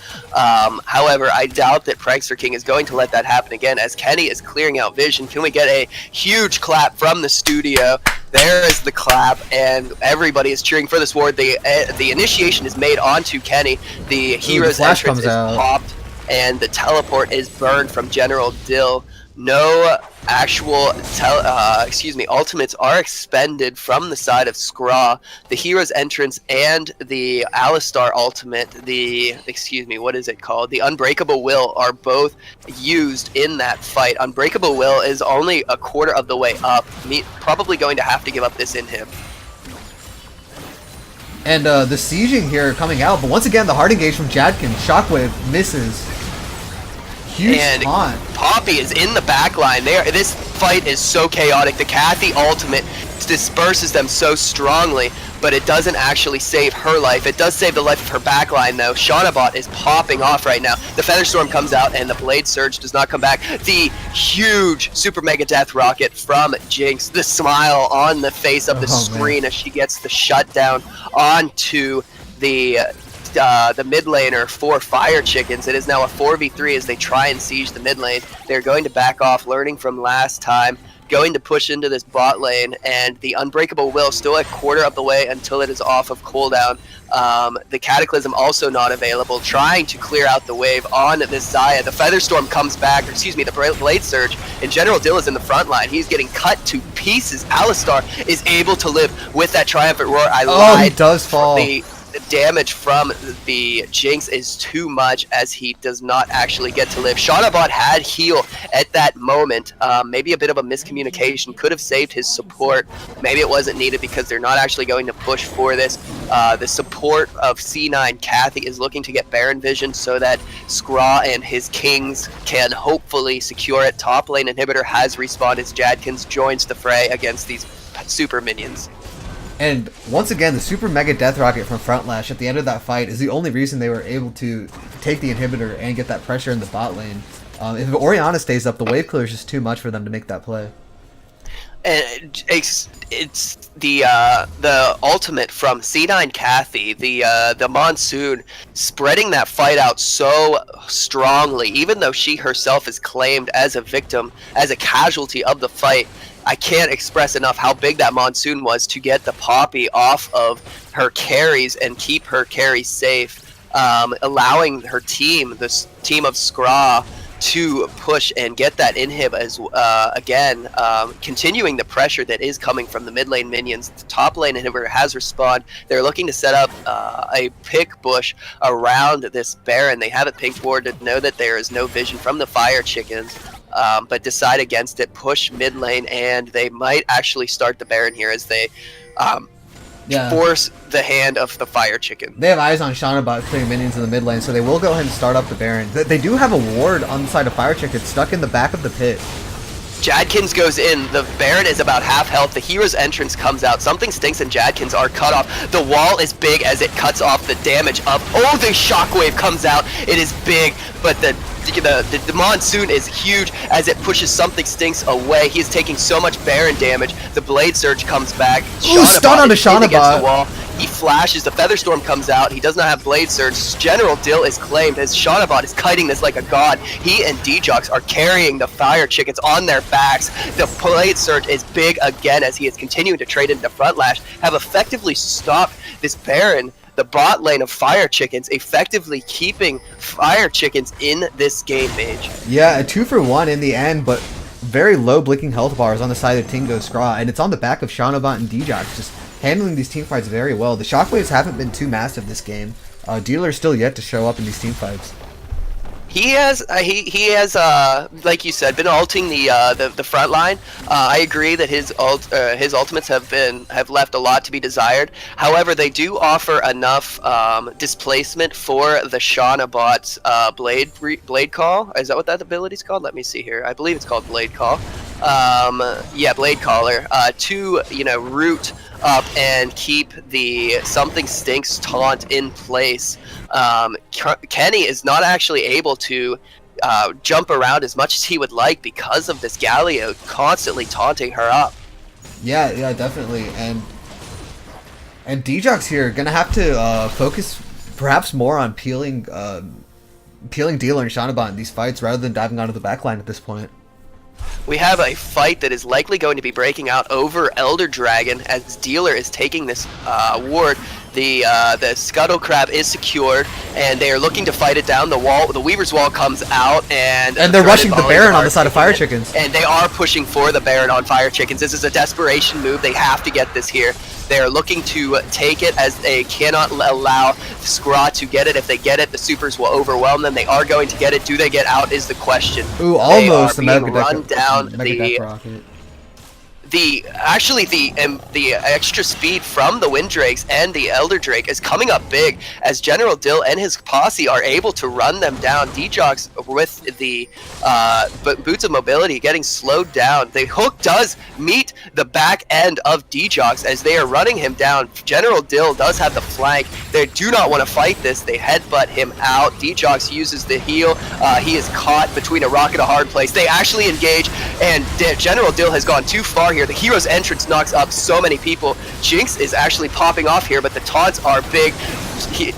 However, I doubt that Prankster King is going to let that happen again, as Kenny is clearing out vision. Can we get a huge clap from the studio? There is the clap, and everybody is cheering for this ward. The initiation is made onto Kenny. The hero's entrance is popped, and the teleport is burned from General Dill. No actual ultimates are expended from the side of SKRA. The hero's entrance and the Alistar ultimate, what is it called? The Unbreakable Will, are both used in that fight. Unbreakable Will is only a quarter of the way up. Probably going to have to give up this inhib. And the sieging here coming out, but once again the hard engage from Jadkin. Shockwave misses. Huge and taunt. Poppy is in the back line. This fight is so chaotic. The Cathy ultimate disperses them so strongly, but it doesn't actually save her life. It does save the life of her backline, though. Shaunabot is popping off right now. The Featherstorm comes out, and the Blade Surge does not come back. The huge Super Mega Death Rocket from Jinx. The smile on the face of the screen as she gets the shutdown onto the mid laner for Fire Chickens. It is now a 4v3 as they try and siege the mid lane. They're going to back off, learning from last time, going to push into this bot lane, and the Unbreakable Will still a quarter of the way until it is off of cooldown. The Cataclysm also not available, trying to clear out the wave on this Xayah. The Featherstorm comes back, the Blade Surge, and General Dill is in the front line. He's getting cut to pieces. Alistar is able to live with that Triumphant Roar. He does fall. The damage from the Jinx is too much, as he does not actually get to live. Shaunabot had heal at that moment. Maybe a bit of a miscommunication. Could have saved his support. Maybe it wasn't needed because they're not actually going to push for this. The support of C9 Cathy is looking to get Baron Vision so that SKRA and his Kings can hopefully secure it. Top lane inhibitor has respawned as Jadkins joins the fray against these super minions. And once again, the Super Mega Death Rocket from Frontlash at the end of that fight is the only reason they were able to take the inhibitor and get that pressure in the bot lane. If Orianna stays up, the wave clear is just too much for them to make that play. And it's the ultimate from C9 Cathy, the Monsoon, spreading that fight out so strongly, even though she herself is claimed as a victim, as a casualty of the fight. I can't express enough how big that Monsoon was to get the Poppy off of her carries and keep her carries safe, allowing her team, this team of SKRA, to push and get that inhib as continuing the pressure that is coming from the mid lane minions. The top lane inhibitor has respawned. They're looking to set up a pick bush around this Baron. They have it picked ward to know that there is no vision from the Fire Chickens. But decide against it, push mid lane, and they might actually start the Baron here as they force the hand of the Fire Chicken. They have eyes on Shaunabot putting minions in the mid lane, so they will go ahead and start up the Baron. They do have a ward on the side of Fire Chicken stuck in the back of the pit. Jadkins goes in. The Baron is about half health. The hero's entrance comes out. Something stinks and Jadkins are cut off. The wall is big as it cuts off the damage of... Oh, the shockwave comes out. It is big, but the Monsoon is huge as it pushes Something Stinks away. He is taking so much Baron damage. The Blade Surge comes back. Ooh, stun onto Shaunabot. He flashes. The Featherstorm comes out. He does not have Blade Surge. General Dill is claimed as Shaunabot is kiting this like a god. He and D-Jox are carrying the Fire Chickens on their backs. The Blade Surge is big again as he is continuing to trade into Frontlash. Have effectively stopped this Baron, the bot lane of Fire Chickens, effectively keeping Fire Chickens in this game, Mage. Yeah, a 2-for-1 in the end, but very low blinking health bars on the side of Ting SKRA, and it's on the back of Shaunabot and D-Jox, just handling these team fights very well. The shockwaves haven't been too massive this game. Dealer's still yet to show up in these team fights. He has like you said, been ulting the front line. I agree that his ultimates have left a lot to be desired. However, they do offer enough displacement for the Shauna bot's blade call. Is that what that ability's called? Let me see here. I believe it's called blade call. Yeah, blade caller to root up and keep the something stinks taunt in place. Kenny is not actually able to jump around as much as he would like because of this Galio constantly taunting her up. Yeah, definitely. And D-Jock's here gonna have to focus perhaps more on peeling Dealer and Shanabot in these fights rather than diving onto the backline at this point. We have a fight that is likely going to be breaking out over Elder Dragon as Dealer is taking this ward. The Scuttle Crab is secured, and they are looking to fight it down. The wall, the Weaver's Wall comes out, and they're rushing the Baron on the side of Fire Chickens. And they are pushing for the Baron on Fire Chickens. This is a desperation move. They have to get this here. They are looking to take it as they cannot allow SKRA to get it. If they get it, the supers will overwhelm them. They are going to get it. Do they get out is the question. Ooh, almost the Mega run down the extra speed from the Windrakes and the Elder Drake is coming up big as General Dill and his posse are able to run them down. D-Jox with the boots of mobility getting slowed down. The hook does meet the back end of D-Jox as they are running him down. General Dill does have the flank. They do not want to fight this. They headbutt him out. D-Jox uses the heal. He is caught between a rock and a hard place. They actually engage, and General Dill has gone too far here. The hero's entrance knocks up so many people. Jinx is actually popping off here, but the taunts are big.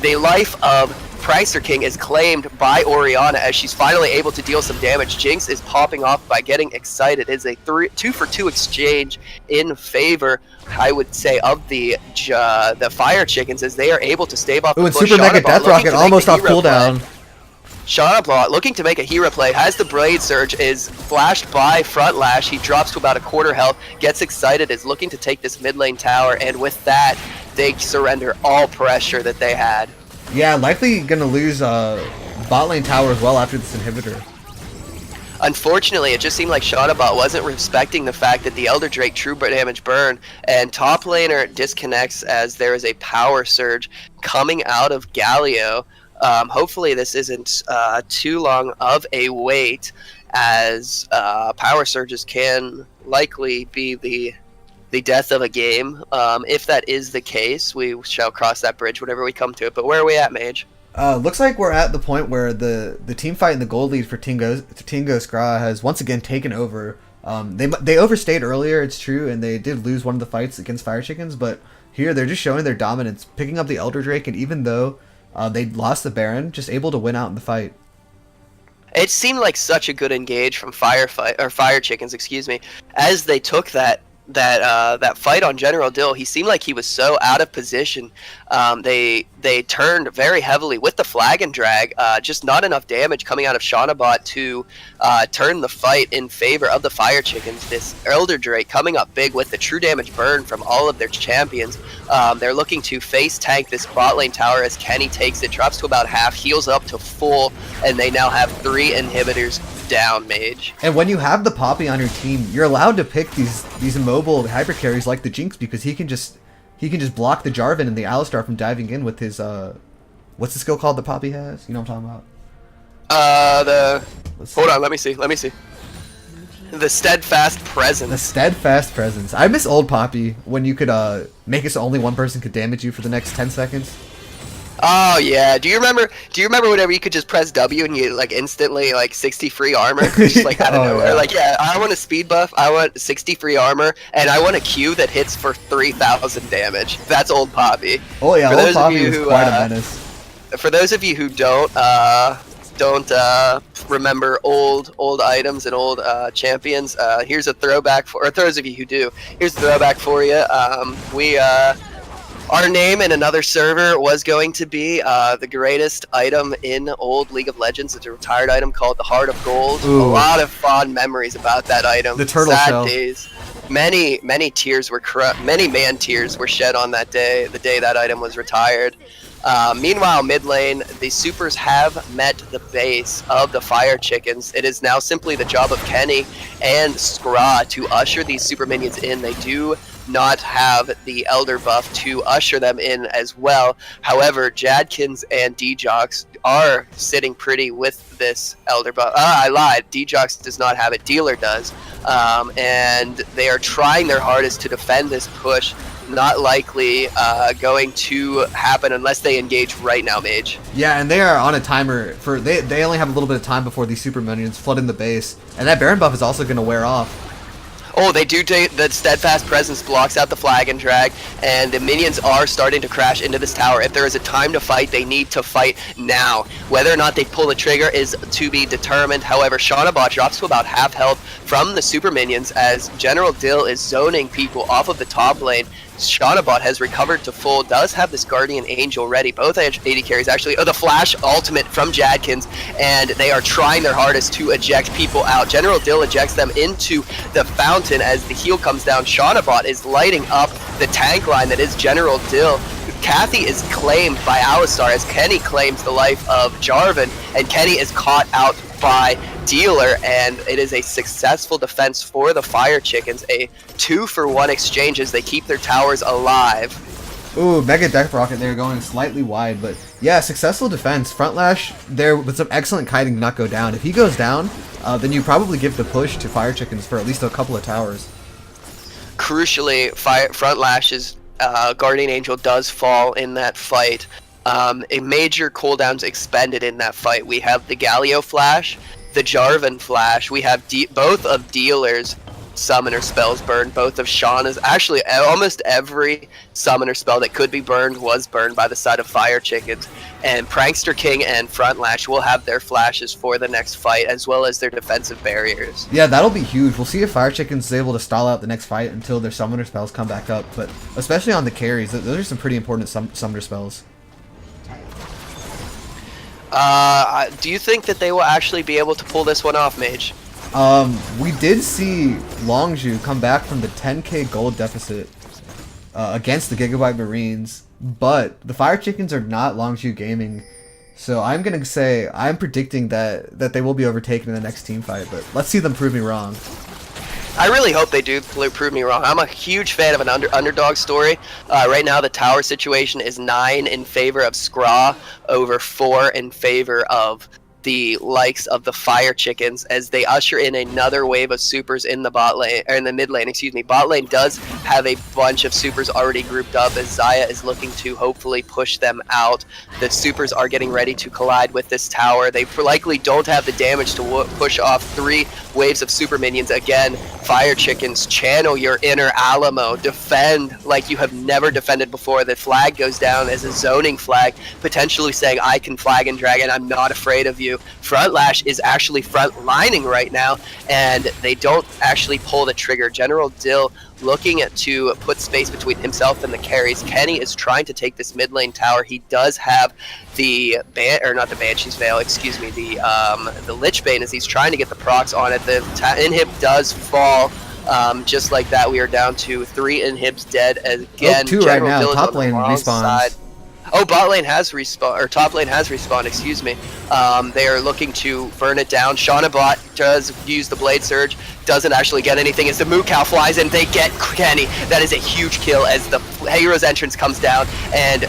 The life of Prankster King is claimed by Orianna as she's finally able to deal some damage. Jinx is popping off by getting excited. It's a 2-for-2 exchange in favor, I would say, of the Fire Chickens as they are able to stave off. Ooh, and Super Mega Death Rocket almost off cooldown. Shanabot looking to make a hero play, has the Blade Surge, is flashed by Front Lash. He drops to about a quarter health, gets excited, is looking to take this mid lane tower, and with that, they surrender all pressure that they had. Yeah, likely gonna lose bot lane tower as well after this inhibitor. Unfortunately, it just seemed like Shanabot wasn't respecting the fact that the Elder Drake true damage burn, and top laner disconnects as there is a power surge coming out of Galio. Hopefully this isn't too long of a wait, as power surges can likely be the death of a game. If that is the case, we shall cross that bridge whenever we come to it. But where are we at, Mage? Looks like we're at the point where the team fight in the gold lead for Tingo SKRA has once again taken over. They overstayed earlier, it's true, and they did lose one of the fights against Fire Chickens, but here they're just showing their dominance, picking up the Elder Drake, and even though they lost the Baron, just able to win out in the fight. It seemed like such a good engage from Fire Chickens, excuse me, as they took that fight on General Dill. He seemed like he was so out of position. They turned very heavily with the flag and drag, just not enough damage coming out of Shanabot to turn the fight in favor of the Fire Chickens. This Elder Drake coming up big with the true damage burn from all of their champions. They're looking to face tank this bot lane tower as Kenny takes it, drops to about half, heals up to full, and they now have 3 inhibitors down, Mage. And when you have the Poppy on your team, you're allowed to pick these immobile hyper carries like the Jinx, because he can just block the Jarvan and the Alistar from diving in with his what's the skill called that Poppy has? You know what I'm talking about? Hold on, let me see. The Steadfast Presence. The Steadfast Presence. I miss old Poppy when you could make it so only one person could damage you for the next 10 seconds. Oh yeah. Do you remember whenever you could just press W and you like instantly like 60 free armor? Just like out of nowhere. Yeah. Like, yeah, I want a speed buff, I want 60 free armor, and I want a Q that hits for 3,000 damage. That's old Poppy. Oh yeah, old Poppy is quite a menace. For those of you who don't remember old items and old champions, here's a throwback for those of you who do. Here's a throwback for you. Our name in another server was going to be the greatest item in old League of Legends. It's a retired item called the Heart of Gold. Ooh. A lot of fond memories about that item. The turtle Sad shell. Days. Many tears were many man tears were shed on that day, the day that item was retired. Meanwhile, mid lane, the supers have met the base of the fire chickens. It is now simply the job of Kenny and SKRA to usher these super minions in. They do not have the elder buff to usher them in as well. However, Jadkins and Djox are sitting pretty with this elder buff. I lied. Djox does not have it. Dealer does. And they are trying their hardest to defend this push. Not likely going to happen unless they engage right now, Mage. Yeah, and they are on a timer for they only have a little bit of time before these super minions flood in the base, and that Baron buff is also going to wear off. Oh, they do take the steadfast presence blocks out the flag and drag, and the minions are starting to crash into this tower. If there is a time to fight, they need to fight now. Whether or not they pull the trigger is to be determined. However, Shaunabot drops to about half health from the super minions as General Dill is zoning people off of the top lane. Shaunabot has recovered to full, does have this Guardian Angel ready. Both AD carries actually, the Flash ultimate from Jadkins, and they are trying their hardest to eject people out. General Dill ejects them into the fountain as the heal comes down. Shaunabot is lighting up the tank line that is General Dill. Kathy is claimed by Alistar as Kenny claims the life of Jarvan, and Kenny is caught out by Dealer, and it is a successful defense for the Fire Chickens. A 2-for-1 exchange as they keep their towers alive. Ooh, Mega Death Rocket there going slightly wide, but yeah, successful defense. Front Lash there with some excellent kiting to not go down. If he goes down, then you probably give the push to Fire Chickens for at least a couple of towers. Crucially, Front Lash's Guardian Angel does fall in that fight. A major cooldown's expended in that fight. We have the Galio Flash, the Jarvan Flash. We have both of Dealer's summoner spells burned. Both of Shauna's. Actually, almost every summoner spell that could be burned was burned by the side of Fire Chickens. And Prankster King and Front Lash will have their flashes for the next fight, as well as their defensive barriers. Yeah, that'll be huge. We'll see if Fire Chickens is able to stall out the next fight until their summoner spells come back up. But especially on the carries, those are some pretty important summoner spells. Do you think that they will actually be able to pull this one off, Mage? We did see Longzhu come back from the 10k gold deficit against the Gigabyte Marines, but the Fire Chickens are not Longzhu Gaming, so I'm gonna say I'm predicting that they will be overtaken in the next team fight. But let's see them prove me wrong. I really hope they do prove me wrong. I'm a huge fan of an underdog story. Right now, the tower situation is 9 in favor of SKRA over 4 in favor of the likes of the Fire Chickens as they usher in another wave of supers in the bot lane, or in the mid lane, excuse me. Bot lane does have a bunch of supers already grouped up as Xayah is looking to hopefully push them out. The supers are getting ready to collide with this tower. They likely don't have the damage to push off 3 waves of super minions. Again, Fire Chickens, channel your inner Alamo. Defend like you have never defended before. The flag goes down as a zoning flag, potentially saying, I can flag and drag and I'm not afraid of you. Front Lash is actually front lining right now, and they don't actually pull the trigger. General Dill looking to put space between himself and the carries. Kenny is trying to take this mid lane tower. He does have the not the Banshee's Veil, excuse me, the Lich Bane as he's trying to get the procs on it. The inhib does fall. Just like that, we are down to 3 inhibs dead. Again, 2 right now. Top lane respawns. Oh, bot lane has respawned, or top lane has respawned, excuse me. They are looking to burn it down. Shaunabot does use the Blade Surge, doesn't actually get anything as the Moo Cow flies in. They get Kenny. That is a huge kill as the hero's entrance comes down, and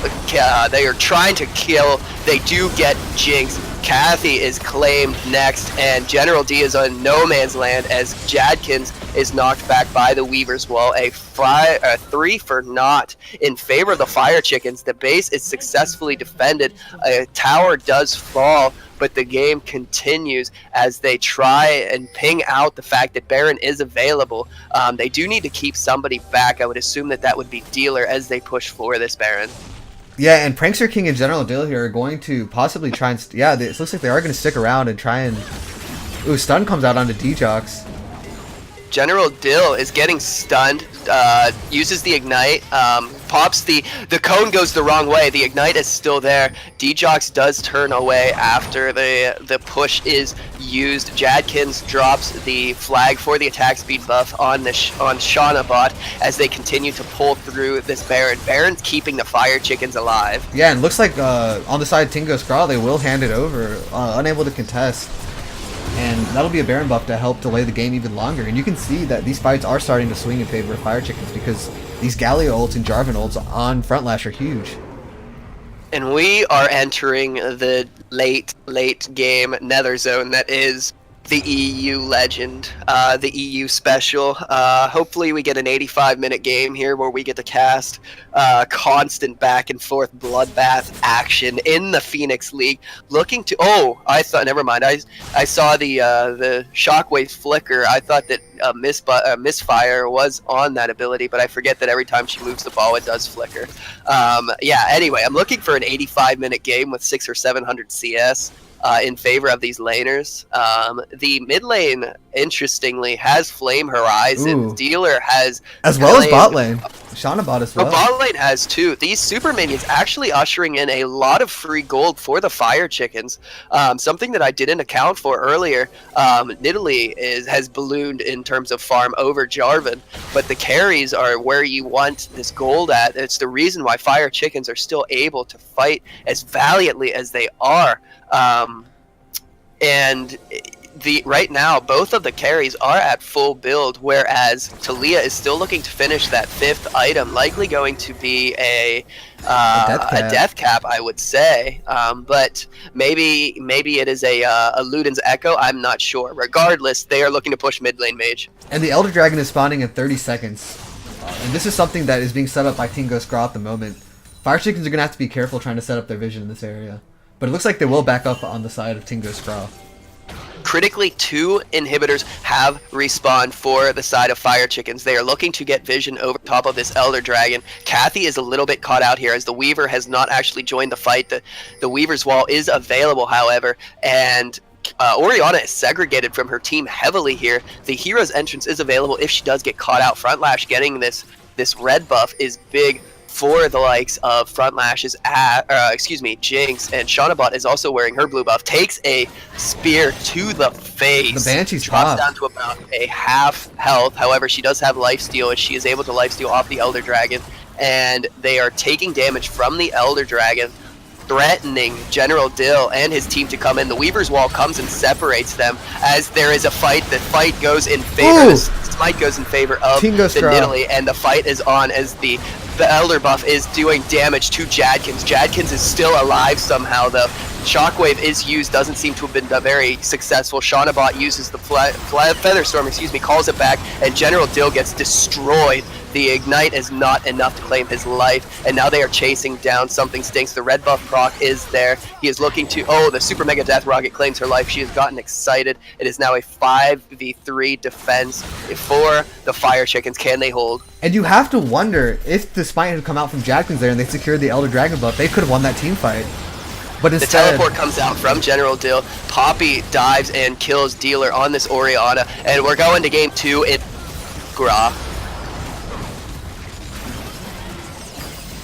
they are trying to kill. They do get Jinx. Kathy is claimed next, and General D is on no man's land as Jadkins is knocked back by the Weaver's Wall. A 3-for-0 in favor of the Fire Chickens. The base is successfully defended. A tower does fall, but the game continues as they try and ping out the fact that Baron is available. They do need to keep somebody back. I would assume that would be Dealer as they push for this Baron. Yeah, and Prankster King and General Dill here are going to possibly try and... it looks like they are going to stick around and try and... Ooh, stun comes out onto Djox. General Dill is getting stunned, uses the Ignite, pops the cone goes the wrong way. The ignite is still there. D-Jox does turn away after the push is used. Jadkins drops the flag for the attack speed buff on Shaunabot as they continue to pull through this Baron. Baron's keeping the Fire Chickens alive. Yeah, and looks like on the side Tingo SKRA, they will hand it over, unable to contest. And that'll be a Baron buff to help delay the game even longer. And you can see that these fights are starting to swing in favor of Fire Chickens because these Galio ults and Jarvan ults on Front Lash are huge. And we are entering the late game Nether Zone that is the EU legend, the EU special. Hopefully we get an 85-minute game here where we get to cast constant back and forth bloodbath action in the Phoenix League. Looking to never mind. I saw the shockwave flicker. I thought that misfire was on that ability, but I forget that every time she moves the ball it does flicker. Yeah, anyway, I'm looking for an 85-minute game with 600 or 700 CS. In favor of these laners. The mid lane, interestingly, has Flame Horizon. Ooh. Dealer has... As well as bot lane. Shaunabot as well. Bot lane has too. These super minions actually ushering in a lot of free gold for the Fire Chickens. Something that I didn't account for earlier. Nidalee has ballooned in terms of farm over Jarvan, but the carries are where you want this gold at. It's the reason why Fire Chickens are still able to fight as valiantly as they are. And right now, both of the carries are at full build, whereas Talia is still looking to finish that 5th item, likely going to be a death cap, I would say. But maybe it is a Luden's Echo. I'm not sure. Regardless, they are looking to push mid lane mage. And the Elder Dragon is spawning in 30 seconds. And this is something that is being set up by Tingo SKRA at the moment. Fire Chickens are going to have to be careful trying to set up their vision in this area. But it looks like they will back up on the side of Tingo SKRA. Critically, 2 inhibitors have respawned for the side of Fire Chickens. They are looking to get vision over top of this Elder Dragon. Kathy is a little bit caught out here as the Weaver has not actually joined the fight. The Weaver's Wall is available, however, and Orianna is segregated from her team heavily here. The Hero's Entrance is available if she does get caught out. Front Lash getting this red buff is big for the likes of Front Lash's Jinx, and Shaunabot is also wearing her blue buff. Takes a spear to the face. The Banshee's drops down to about a half health. However, she does have lifesteal, and she is able to lifesteal off the Elder Dragon. And they are taking damage from the Elder Dragon, threatening General Dill and his team to come in. The Weaver's Wall comes and separates them as there is a fight. The fight goes in favor. The smite goes in favor of the Nidalee, and the fight is on as the Elder buff is doing damage to Jadkins. Jadkins is still alive somehow, though. Shockwave is used, doesn't seem to have been very successful. Shaunabot uses the Featherstorm, calls it back, and General Dill gets destroyed. The Ignite is not enough to claim his life, and now they are chasing down Something Stinks. The red buff proc is there. He is looking to... the Super Mega Death Rocket claims her life. She has gotten excited. It is now a 5v3 defense for the Fire Chickens. Can they hold? And you have to wonder, if the Smite had come out from Jadkins there and they secured the Elder Dragon buff, they could have won that team fight. But instead, the teleport comes out from General Dill. Poppy dives and kills Dealer on this Orianna, and we're going to game 2. It's SKRA.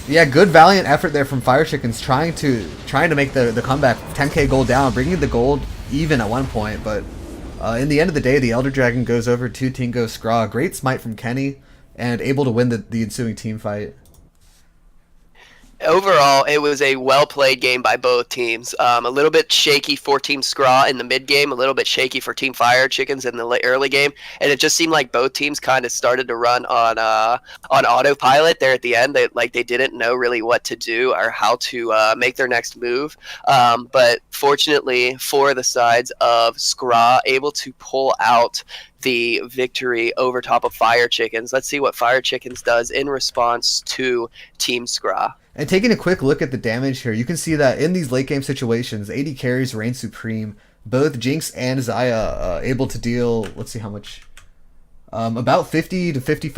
Yeah, good valiant effort there from Fire Chickens trying to make the comeback. 10k gold down, bringing the gold even at one point, but in the end of the day, the Elder Dragon goes over to Tingo SKRA. Great smite from Kenny, and able to win the ensuing team fight. Overall, it was a well-played game by both teams. A little bit shaky for Team SKRA in the mid-game, a little bit shaky for Team Fire Chickens in the early game, and it just seemed like both teams kind of started to run on autopilot there at the end. They didn't know really what to do or how to make their next move. But fortunately for the sides of SKRA, able to pull out the victory over top of Fire Chickens. Let's see what Fire Chickens does in response to Team SKRA. And taking a quick look at the damage here, you can see that in these late game situations, AD carries reign supreme. Both Jinx and Xayah able to deal, let's see how much, about 50 to 55